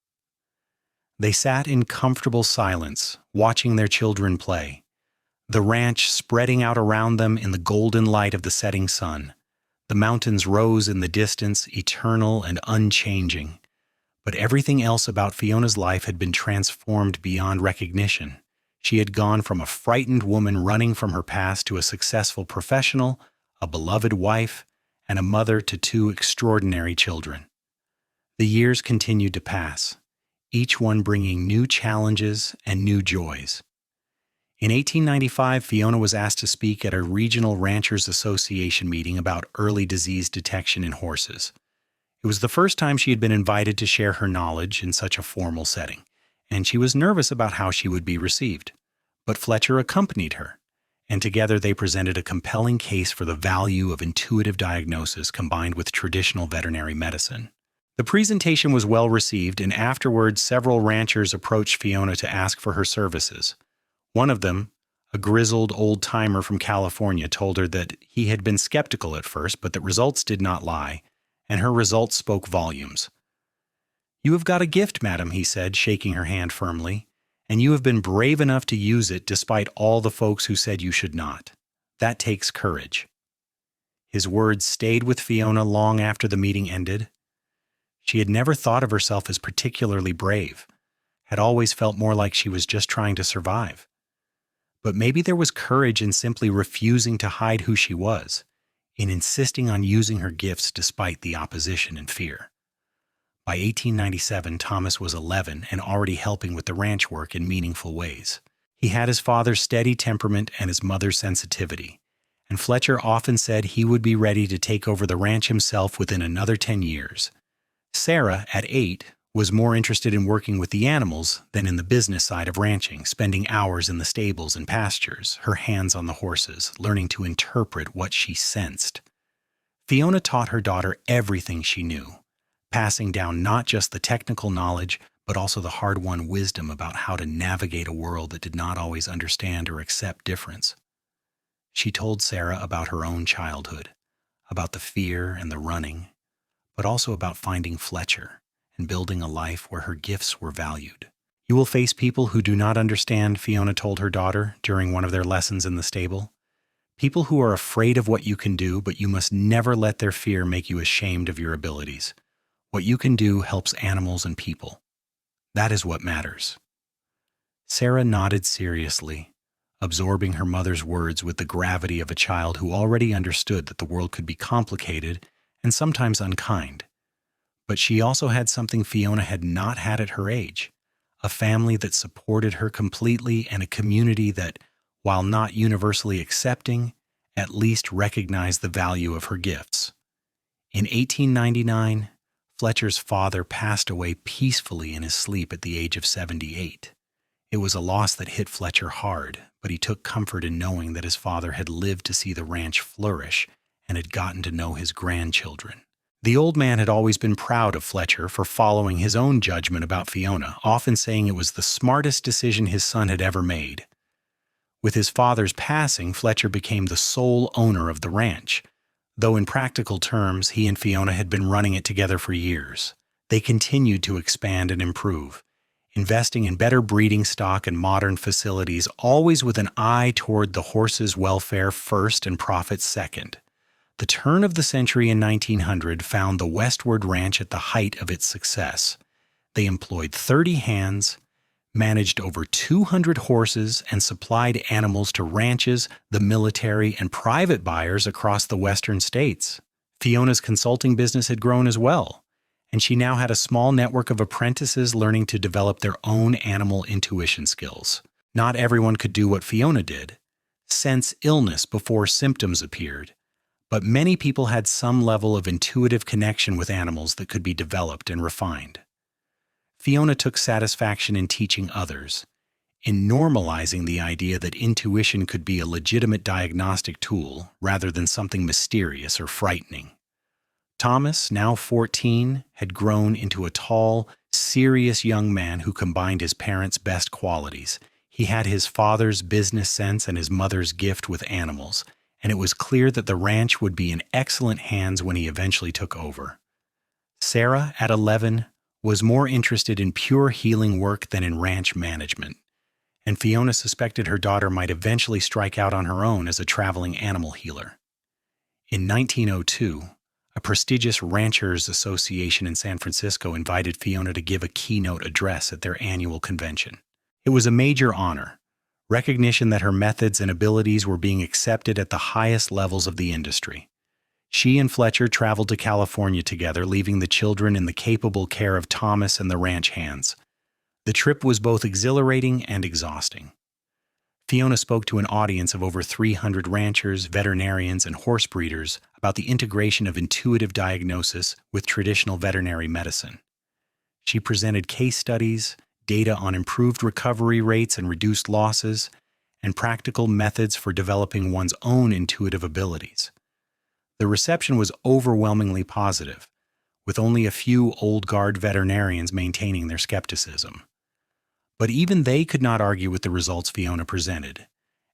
Speaker 1: They sat in comfortable silence, watching their children play, the ranch spreading out around them in the golden light of the setting sun. The mountains rose in the distance, eternal and unchanging. But everything else about Fiona's life had been transformed beyond recognition. She had gone from a frightened woman running from her past to a successful professional, a beloved wife, and a mother to 2 extraordinary children. The years continued to pass, each one bringing new challenges and new joys. In 1895, Fiona was asked to speak at a Regional Ranchers Association meeting about early disease detection in horses. It was the first time she had been invited to share her knowledge in such a formal setting, and she was nervous about how she would be received. But Fletcher accompanied her, and together they presented a compelling case for the value of intuitive diagnosis combined with traditional veterinary medicine. The presentation was well received, and afterwards several ranchers approached Fiona to ask for her services. One of them, A grizzled old-timer from California told her that he had been skeptical at first, but that results did not lie, and her results spoke volumes. "You have got a gift, madam," he said, shaking her hand firmly, "and you have been brave enough to use it despite all the folks who said you should not. That takes courage." His words stayed with Fiona long after the meeting ended. She had never thought of herself as particularly brave, had always felt more like she was just trying to survive. But maybe there was courage in simply refusing to hide who she was, in insisting on using her gifts despite the opposition and fear. By 1897, Thomas was 11 and already helping with the ranch work in meaningful ways. He had his father's steady temperament and his mother's sensitivity, and Fletcher often said he would be ready to take over the ranch himself within another 10 years. Sarah, at 8, was more interested in working with the animals than in the business side of ranching, spending hours in the stables and pastures, her hands on the horses, learning to interpret what she sensed. Fiona taught her daughter everything she knew, passing down not just the technical knowledge, but also the hard-won wisdom about how to navigate a world that did not always understand or accept difference. She told Sarah about her own childhood, about the fear and the running, but also about finding Fletcher and building a life where her gifts were valued. "You will face people who do not understand," Fiona told her daughter during one of their lessons in the stable. "People who are afraid of what you can do, but you must never let their fear make you ashamed of your abilities. What you can do helps animals and people. That is what matters." Sarah nodded seriously, absorbing her mother's words with the gravity of a child who already understood that the world could be complicated and sometimes unkind. But she also had something Fiona had not had at her age, a family that supported her completely and a community that, while not universally accepting, at least recognized the value of her gifts. In 1899, Fletcher's father passed away peacefully in his sleep at the age of 78. It was a loss that hit Fletcher hard, but he took comfort in knowing that his father had lived to see the ranch flourish and had gotten to know his grandchildren. The old man had always been proud of Fletcher for following his own judgment about Fiona, often saying it was the smartest decision his son had ever made. With his father's passing, Fletcher became the sole owner of the ranch, though in practical terms, he and Fiona had been running it together for years. They continued to expand and improve, investing in better breeding stock and modern facilities, always with an eye toward the horses' welfare first and profits second. The turn of the century in 1900 found the Westward Ranch at the height of its success. They employed 30 hands, managed over 200 horses, and supplied animals to ranches, the military, and private buyers across the western states. Fiona's consulting business had grown as well, and she now had a small network of apprentices learning to develop their own animal intuition skills. Not everyone could do what Fiona did, sense illness before symptoms appeared, but many people had some level of intuitive connection with animals that could be developed and refined. Fiona took satisfaction in teaching others, in normalizing the idea that intuition could be a legitimate diagnostic tool rather than something mysterious or frightening. Thomas, now 14, had grown into a tall, serious young man who combined his parents' best qualities. He had his father's business sense and his mother's gift with animals, and it was clear that the ranch would be in excellent hands when he eventually took over. Sarah, at 11, was more interested in pure healing work than in ranch management, and Fiona suspected her daughter might eventually strike out on her own as a traveling animal healer. In 1902, a prestigious Ranchers Association in San Francisco invited Fiona to give a keynote address at their annual convention. It was a major honor, recognition that her methods and abilities were being accepted at the highest levels of the industry. She and Fletcher traveled to California together, leaving the children in the capable care of Thomas and the ranch hands. The trip was both exhilarating and exhausting. Fiona spoke to an audience of over 300 ranchers, veterinarians, and horse breeders about the integration of intuitive diagnosis with traditional veterinary medicine. She presented case studies, data on improved recovery rates and reduced losses, and practical methods for developing one's own intuitive abilities. The reception was overwhelmingly positive, with only a few old guard veterinarians maintaining their skepticism. But even they could not argue with the results Fiona presented,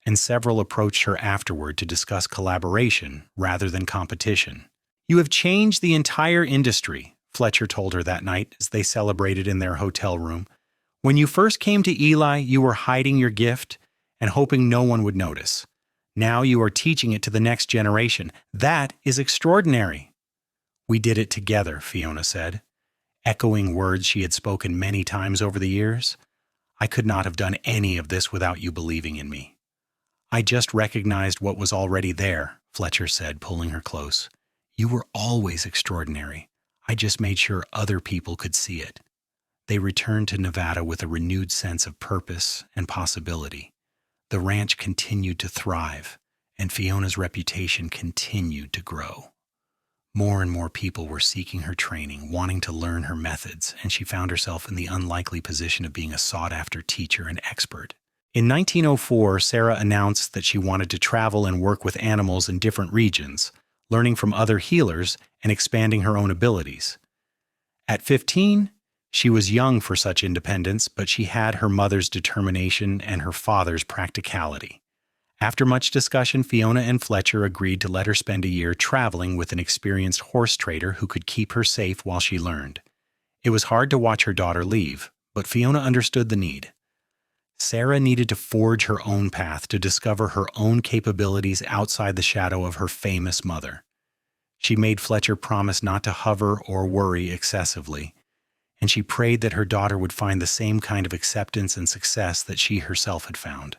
Speaker 1: and several approached her afterward to discuss collaboration rather than competition. "You have changed the entire industry," Fletcher told her that night as they celebrated in their hotel room. "When you first came to Eli, you were hiding your gift and hoping no one would notice. Now you are teaching it to the next generation. That is extraordinary." "We did it together," Fiona said, echoing words she had spoken many times over the years. "I could not have done any of this without you believing in me." "I just recognized what was already there," Fletcher said, pulling her close. "You were always extraordinary. I just made sure other people could see it." They returned to Nevada with a renewed sense of purpose and possibility. The ranch continued to thrive, and Fiona's reputation continued to grow. More and more people were seeking her training, wanting to learn her methods, and she found herself in the unlikely position of being a sought-after teacher and expert. In 1904, Sarah announced that she wanted to travel and work with animals in different regions, learning from other healers and expanding her own abilities. At 15, she was young for such independence, but she had her mother's determination and her father's practicality. After much discussion, Fiona and Fletcher agreed to let her spend a year traveling with an experienced horse trader who could keep her safe while she learned. It was hard to watch her daughter leave, but Fiona understood the need. Sarah needed to forge her own path to discover her own capabilities outside the shadow of her famous mother. She made Fletcher promise not to hover or worry excessively, and she prayed that her daughter would find the same kind of acceptance and success that she herself had found.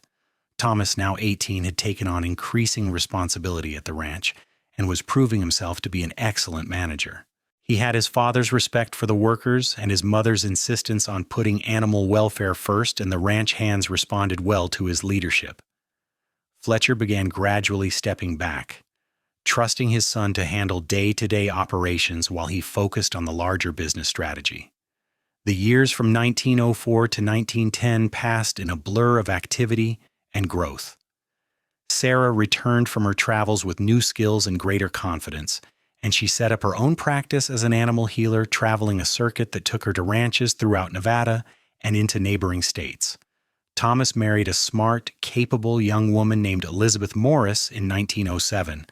Speaker 1: Thomas, now 18, had taken on increasing responsibility at the ranch and was proving himself to be an excellent manager. He had his father's respect for the workers and his mother's insistence on putting animal welfare first, and the ranch hands responded well to his leadership. Fletcher began gradually stepping back, trusting his son to handle day-to-day operations while he focused on the larger business strategy. The years from 1904 to 1910 passed in a blur of activity and growth. Sarah returned from her travels with new skills and greater confidence, and she set up her own practice as an animal healer, traveling a circuit that took her to ranches throughout Nevada and into neighboring states. Thomas married a smart, capable young woman named Elizabeth Morris in 1907,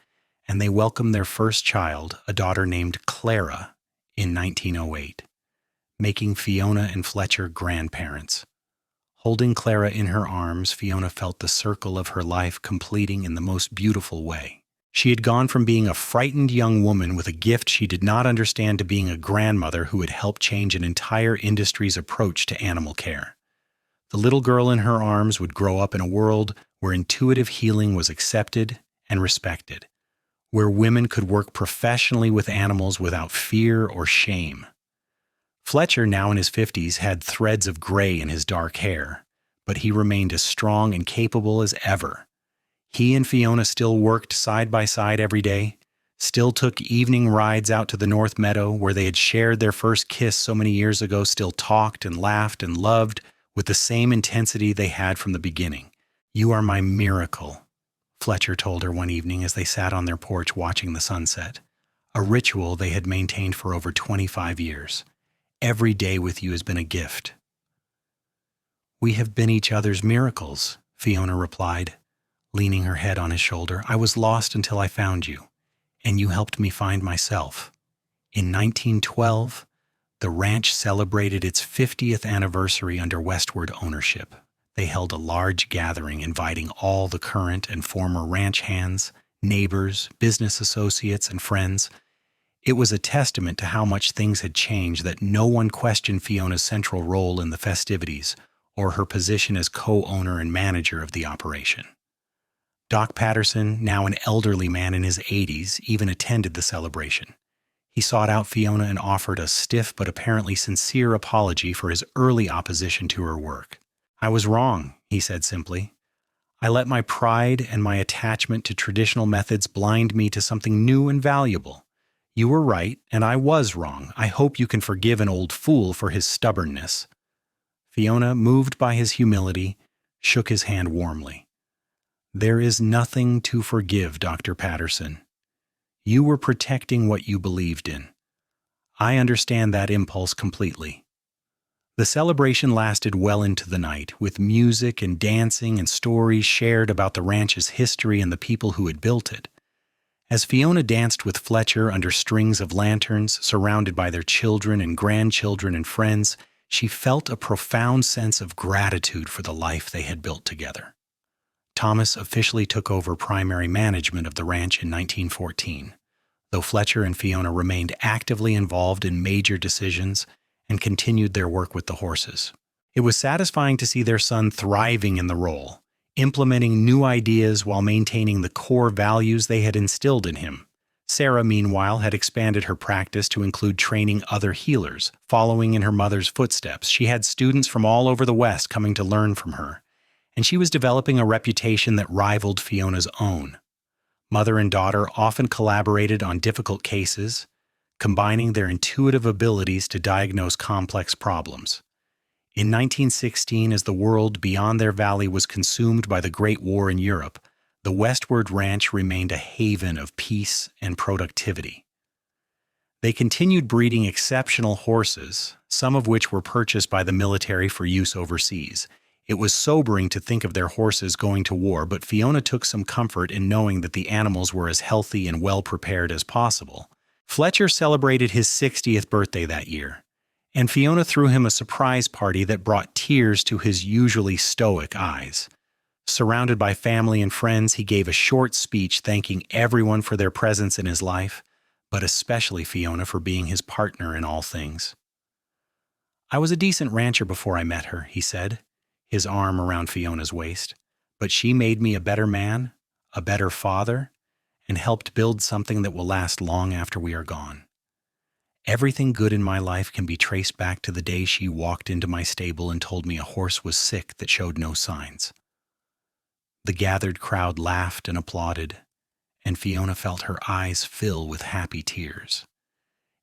Speaker 1: and they welcomed their first child, a daughter named Clara, in 1908, making Fiona and Fletcher grandparents. Holding Clara in her arms, Fiona felt the circle of her life completing in the most beautiful way. She had gone from being a frightened young woman with a gift she did not understand to being a grandmother who had helped change an entire industry's approach to animal care. The little girl in her arms would grow up in a world where intuitive healing was accepted and respected, where women could work professionally with animals without fear or shame. Fletcher, now in his 50s, had threads of gray in his dark hair, but he remained as strong and capable as ever. He and Fiona still worked side by side every day, still took evening rides out to the North Meadow where they had shared their first kiss so many years ago, still talked and laughed and loved with the same intensity they had from the beginning. "You are my miracle," Fletcher told her one evening as they sat on their porch watching the sunset, a ritual they had maintained for over 25 years. "Every day with you has been a gift." "We have been each other's miracles," Fiona replied, leaning her head on his shoulder. "I was lost until I found you, and you helped me find myself." In 1912, the ranch celebrated its 50th anniversary under Westward ownership. They held a large gathering inviting all the current and former ranch hands, neighbors, business associates, and friends. It was a testament to how much things had changed that no one questioned Fiona's central role in the festivities or her position as co-owner and manager of the operation. Doc Patterson, now an elderly man in his 80s, even attended the celebration. He sought out Fiona and offered a stiff but apparently sincere apology for his early opposition to her work. "I was wrong," he said simply. "I let my pride and my attachment to traditional methods blind me to something new and valuable. You were right, and I was wrong. I hope you can forgive an old fool for his stubbornness." Fiona, moved by his humility, shook his hand warmly. "There is nothing to forgive, Dr. Patterson. You were protecting what you believed in. I understand that impulse completely. The celebration lasted well into the night, with music and dancing and stories shared about the ranch's history and the people who had built it. As Fiona danced with Fletcher under strings of lanterns, surrounded by their children and grandchildren and friends, she felt a profound sense of gratitude for the life they had built together. Thomas officially took over primary management of the ranch in 1914, though Fletcher and Fiona remained actively involved in major decisions and continued their work with the horses. It was satisfying to see their son thriving in the role, implementing new ideas while maintaining the core values they had instilled in him. Sarah, meanwhile, had expanded her practice to include training other healers, following in her mother's footsteps. She had students from all over the West coming to learn from her, and she was developing a reputation that rivaled Fiona's own. Mother and daughter often collaborated on difficult cases, combining their intuitive abilities to diagnose complex problems. In 1916, as the world beyond their valley was consumed by the Great War in Europe, the Westward Ranch remained a haven of peace and productivity. They continued breeding exceptional horses, some of which were purchased by the military for use overseas. It was sobering to think of their horses going to war, but Fiona took some comfort in knowing that the animals were as healthy and well-prepared as possible. Fletcher celebrated his 60th birthday that year, and Fiona threw him a surprise party that brought tears to his usually stoic eyes. Surrounded by family and friends, he gave a short speech thanking everyone for their presence in his life, but especially Fiona for being his partner in all things. "I was a decent rancher before I met her," he said, his arm around Fiona's waist, "but she made me a better man, a better father, and helped build something that will last long after we are gone. Everything good in my life can be traced back to the day she walked into my stable and told me a horse was sick that showed no signs." The gathered crowd laughed and applauded, and Fiona felt her eyes fill with happy tears.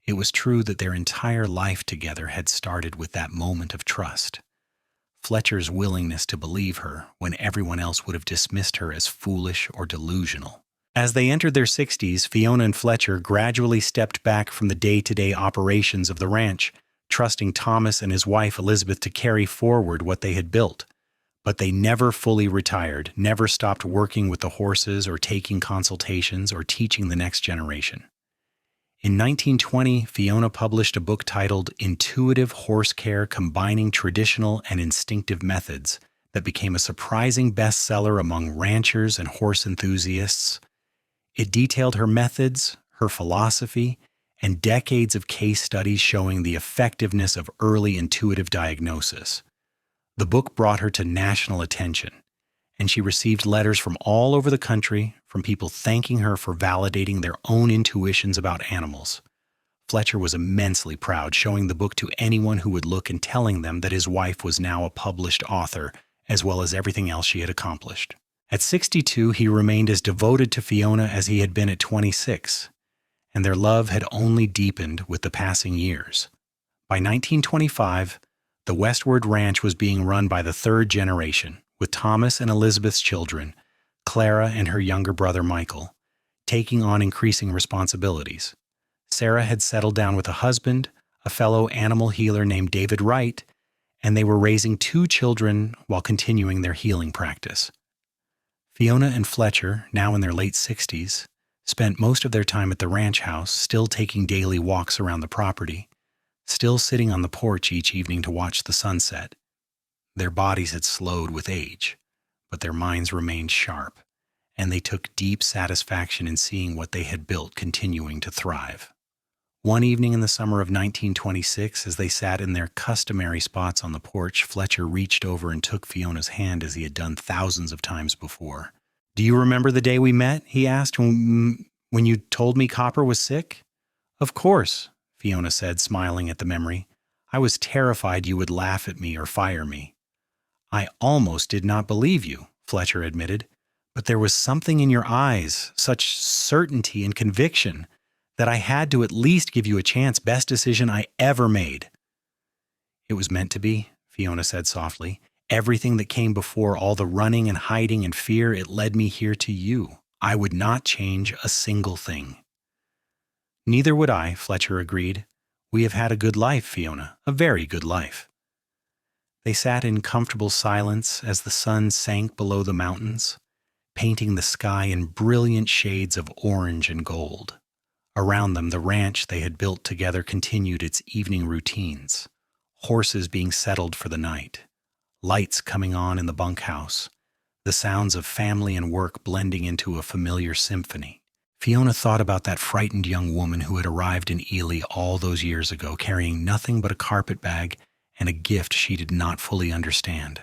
Speaker 1: It was true that their entire life together had started with that moment of trust. Fletcher's willingness to believe her when everyone else would have dismissed her as foolish or delusional. As they entered their 60s, Fiona and Fletcher gradually stepped back from the day-to-day operations of the ranch, trusting Thomas and his wife Elizabeth to carry forward what they had built. But they never fully retired, never stopped working with the horses or taking consultations or teaching the next generation. In 1920, Fiona published a book titled Intuitive Horse Care: Combining Traditional and Instinctive Methods that became a surprising bestseller among ranchers and horse enthusiasts. It detailed her methods, her philosophy, and decades of case studies showing the effectiveness of early intuitive diagnosis. The book brought her to national attention, and she received letters from all over the country from people thanking her for validating their own intuitions about animals. Fletcher was immensely proud, showing the book to anyone who would look and telling them that his wife was now a published author, as well as everything else she had accomplished. At 62, he remained as devoted to Fiona as he had been at 26, and their love had only deepened with the passing years. By 1925, the Westward Ranch was being run by the third generation, with Thomas and Elizabeth's children, Clara and her younger brother Michael, taking on increasing responsibilities. Sarah had settled down with a husband, a fellow animal healer named David Wright, and they were raising 2 children while continuing their healing practice. Fiona and Fletcher, now in their late 60s, spent most of their time at the ranch house, still taking daily walks around the property, still sitting on the porch each evening to watch the sunset. Their bodies had slowed with age, but their minds remained sharp, and they took deep satisfaction in seeing what they had built continuing to thrive. One evening in the summer of 1926, as they sat in their customary spots on the porch, Fletcher reached over and took Fiona's hand as he had done thousands of times before. "Do you remember the day we met?" he asked, when you told me Copper was sick?" "Of course," Fiona said, smiling at the memory. "I was terrified you would laugh at me or fire me." "I almost did not believe you," Fletcher admitted, "but there was something in your eyes, such certainty and conviction, that I had to at least give you a chance. Best decision I ever made." "It was meant to be," Fiona said softly. "Everything that came before, all the running and hiding and fear, it led me here to you. I would not change a single thing." "Neither would I," Fletcher agreed. "We have had a good life, Fiona, a very good life." They sat in comfortable silence as the sun sank below the mountains, painting the sky in brilliant shades of orange and gold. Around them, the ranch they had built together continued its evening routines, horses being settled for the night, lights coming on in the bunkhouse, the sounds of family and work blending into a familiar symphony. Fiona thought about that frightened young woman who had arrived in Ely all those years ago, carrying nothing but a carpet bag and a gift she did not fully understand.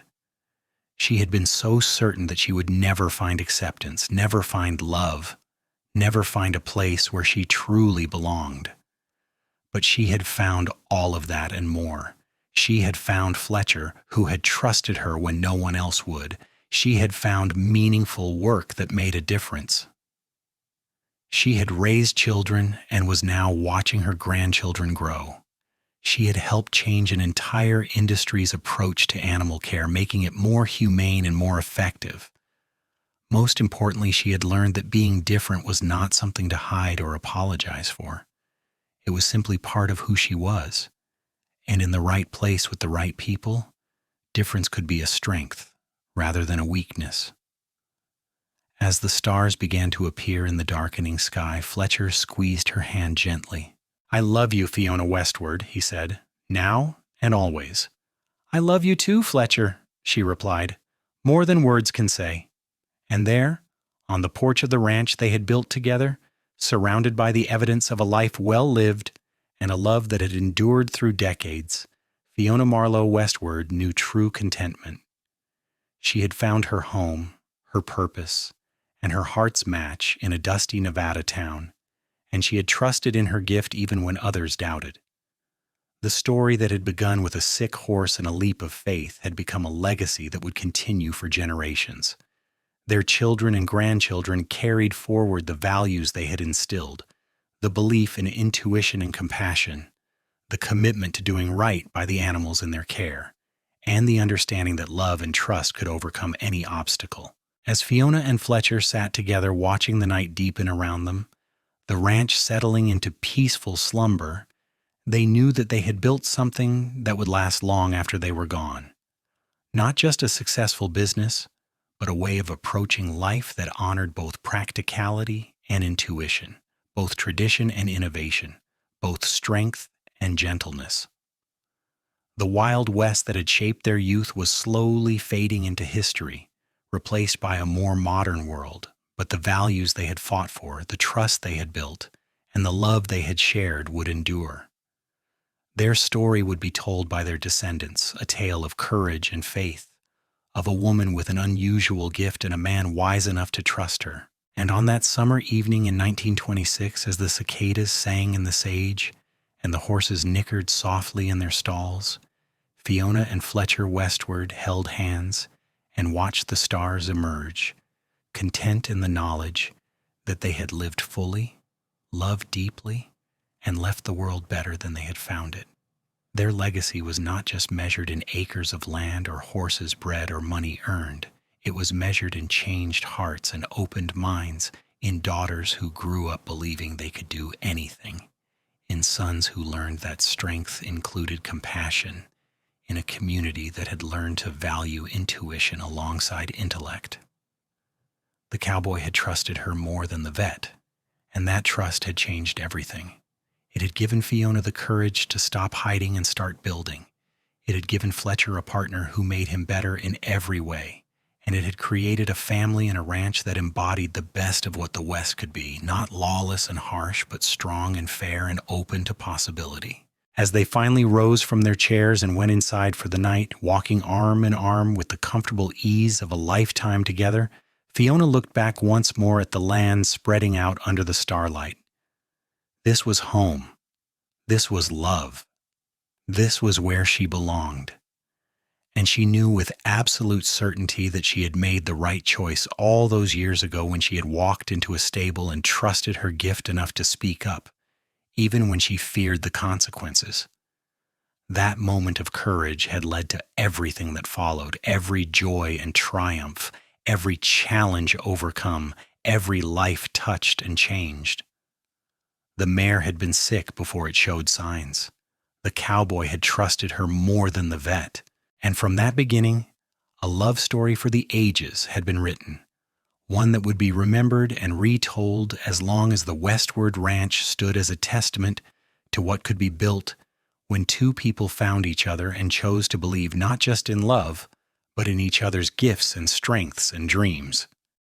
Speaker 1: She had been so certain that she would never find acceptance, never find love, never find a place where she truly belonged. But she had found all of that and more. She had found Fletcher, who had trusted her when no one else would. She had found meaningful work that made a difference. She had raised children and was now watching her grandchildren grow. She had helped change an entire industry's approach to animal care, making it more humane and more effective. Most importantly, she had learned that being different was not something to hide or apologize for. It was simply part of who she was. And in the right place with the right people, difference could be a strength rather than a weakness. As the stars began to appear in the darkening sky, Fletcher squeezed her hand gently. "I love you, Fiona Westward," he said, "now and always." "I love you too, Fletcher," she replied, "more than words can say." And there, on the porch of the ranch they had built together, surrounded by the evidence of a life well lived and a love that had endured through decades, Fiona Marlowe Westward knew true contentment. She had found her home, her purpose, and her heart's match in a dusty Nevada town, and she had trusted in her gift even when others doubted. The story that had begun with a sick horse and a leap of faith had become a legacy that would continue for generations. Their children and grandchildren carried forward the values they had instilled, the belief in intuition and compassion, the commitment to doing right by the animals in their care, and the understanding that love and trust could overcome any obstacle. As Fiona and Fletcher sat together watching the night deepen around them, the ranch settling into peaceful slumber, they knew that they had built something that would last long after they were gone. Not just a successful business, but a way of approaching life that honored both practicality and intuition, both tradition and innovation, both strength and gentleness. The Wild West that had shaped their youth was slowly fading into history, replaced by a more modern world, but the values they had fought for, the trust they had built, and the love they had shared would endure. Their story would be told by their descendants, a tale of courage and faith, of a woman with an unusual gift and a man wise enough to trust her. And on that summer evening in 1926, as the cicadas sang in the sage and the horses nickered softly in their stalls, Fiona and Fletcher Westward held hands and watched the stars emerge, content in the knowledge that they had lived fully, loved deeply, and left the world better than they had found it. Their legacy was not just measured in acres of land or horses bred or money earned. It was measured in changed hearts and opened minds, in daughters who grew up believing they could do anything, in sons who learned that strength included compassion, in a community that had learned to value intuition alongside intellect. The cowboy had trusted her more than the vet, and that trust had changed everything. It had given Fiona the courage to stop hiding and start building. It had given Fletcher a partner who made him better in every way, and it had created a family and a ranch that embodied the best of what the West could be, not lawless and harsh, but strong and fair and open to possibility. As they finally rose from their chairs and went inside for the night, walking arm in arm with the comfortable ease of a lifetime together, Fiona looked back once more at the land spreading out under the starlight. This was home. This was love. This was where she belonged. And she knew with absolute certainty that she had made the right choice all those years ago when she had walked into a stable and trusted her gift enough to speak up, even when she feared the consequences. That moment of courage had led to everything that followed, every joy and triumph, every challenge overcome, every life touched and changed. The mare had been sick before it showed signs. The cowboy had trusted her more than the vet, And from that beginning, a love story for the ages had been written, one that would be remembered and retold as long as the Westward Ranch stood as a testament to what could be built when two people found each other and chose to believe not just in love, but in each other's gifts and strengths and dreams.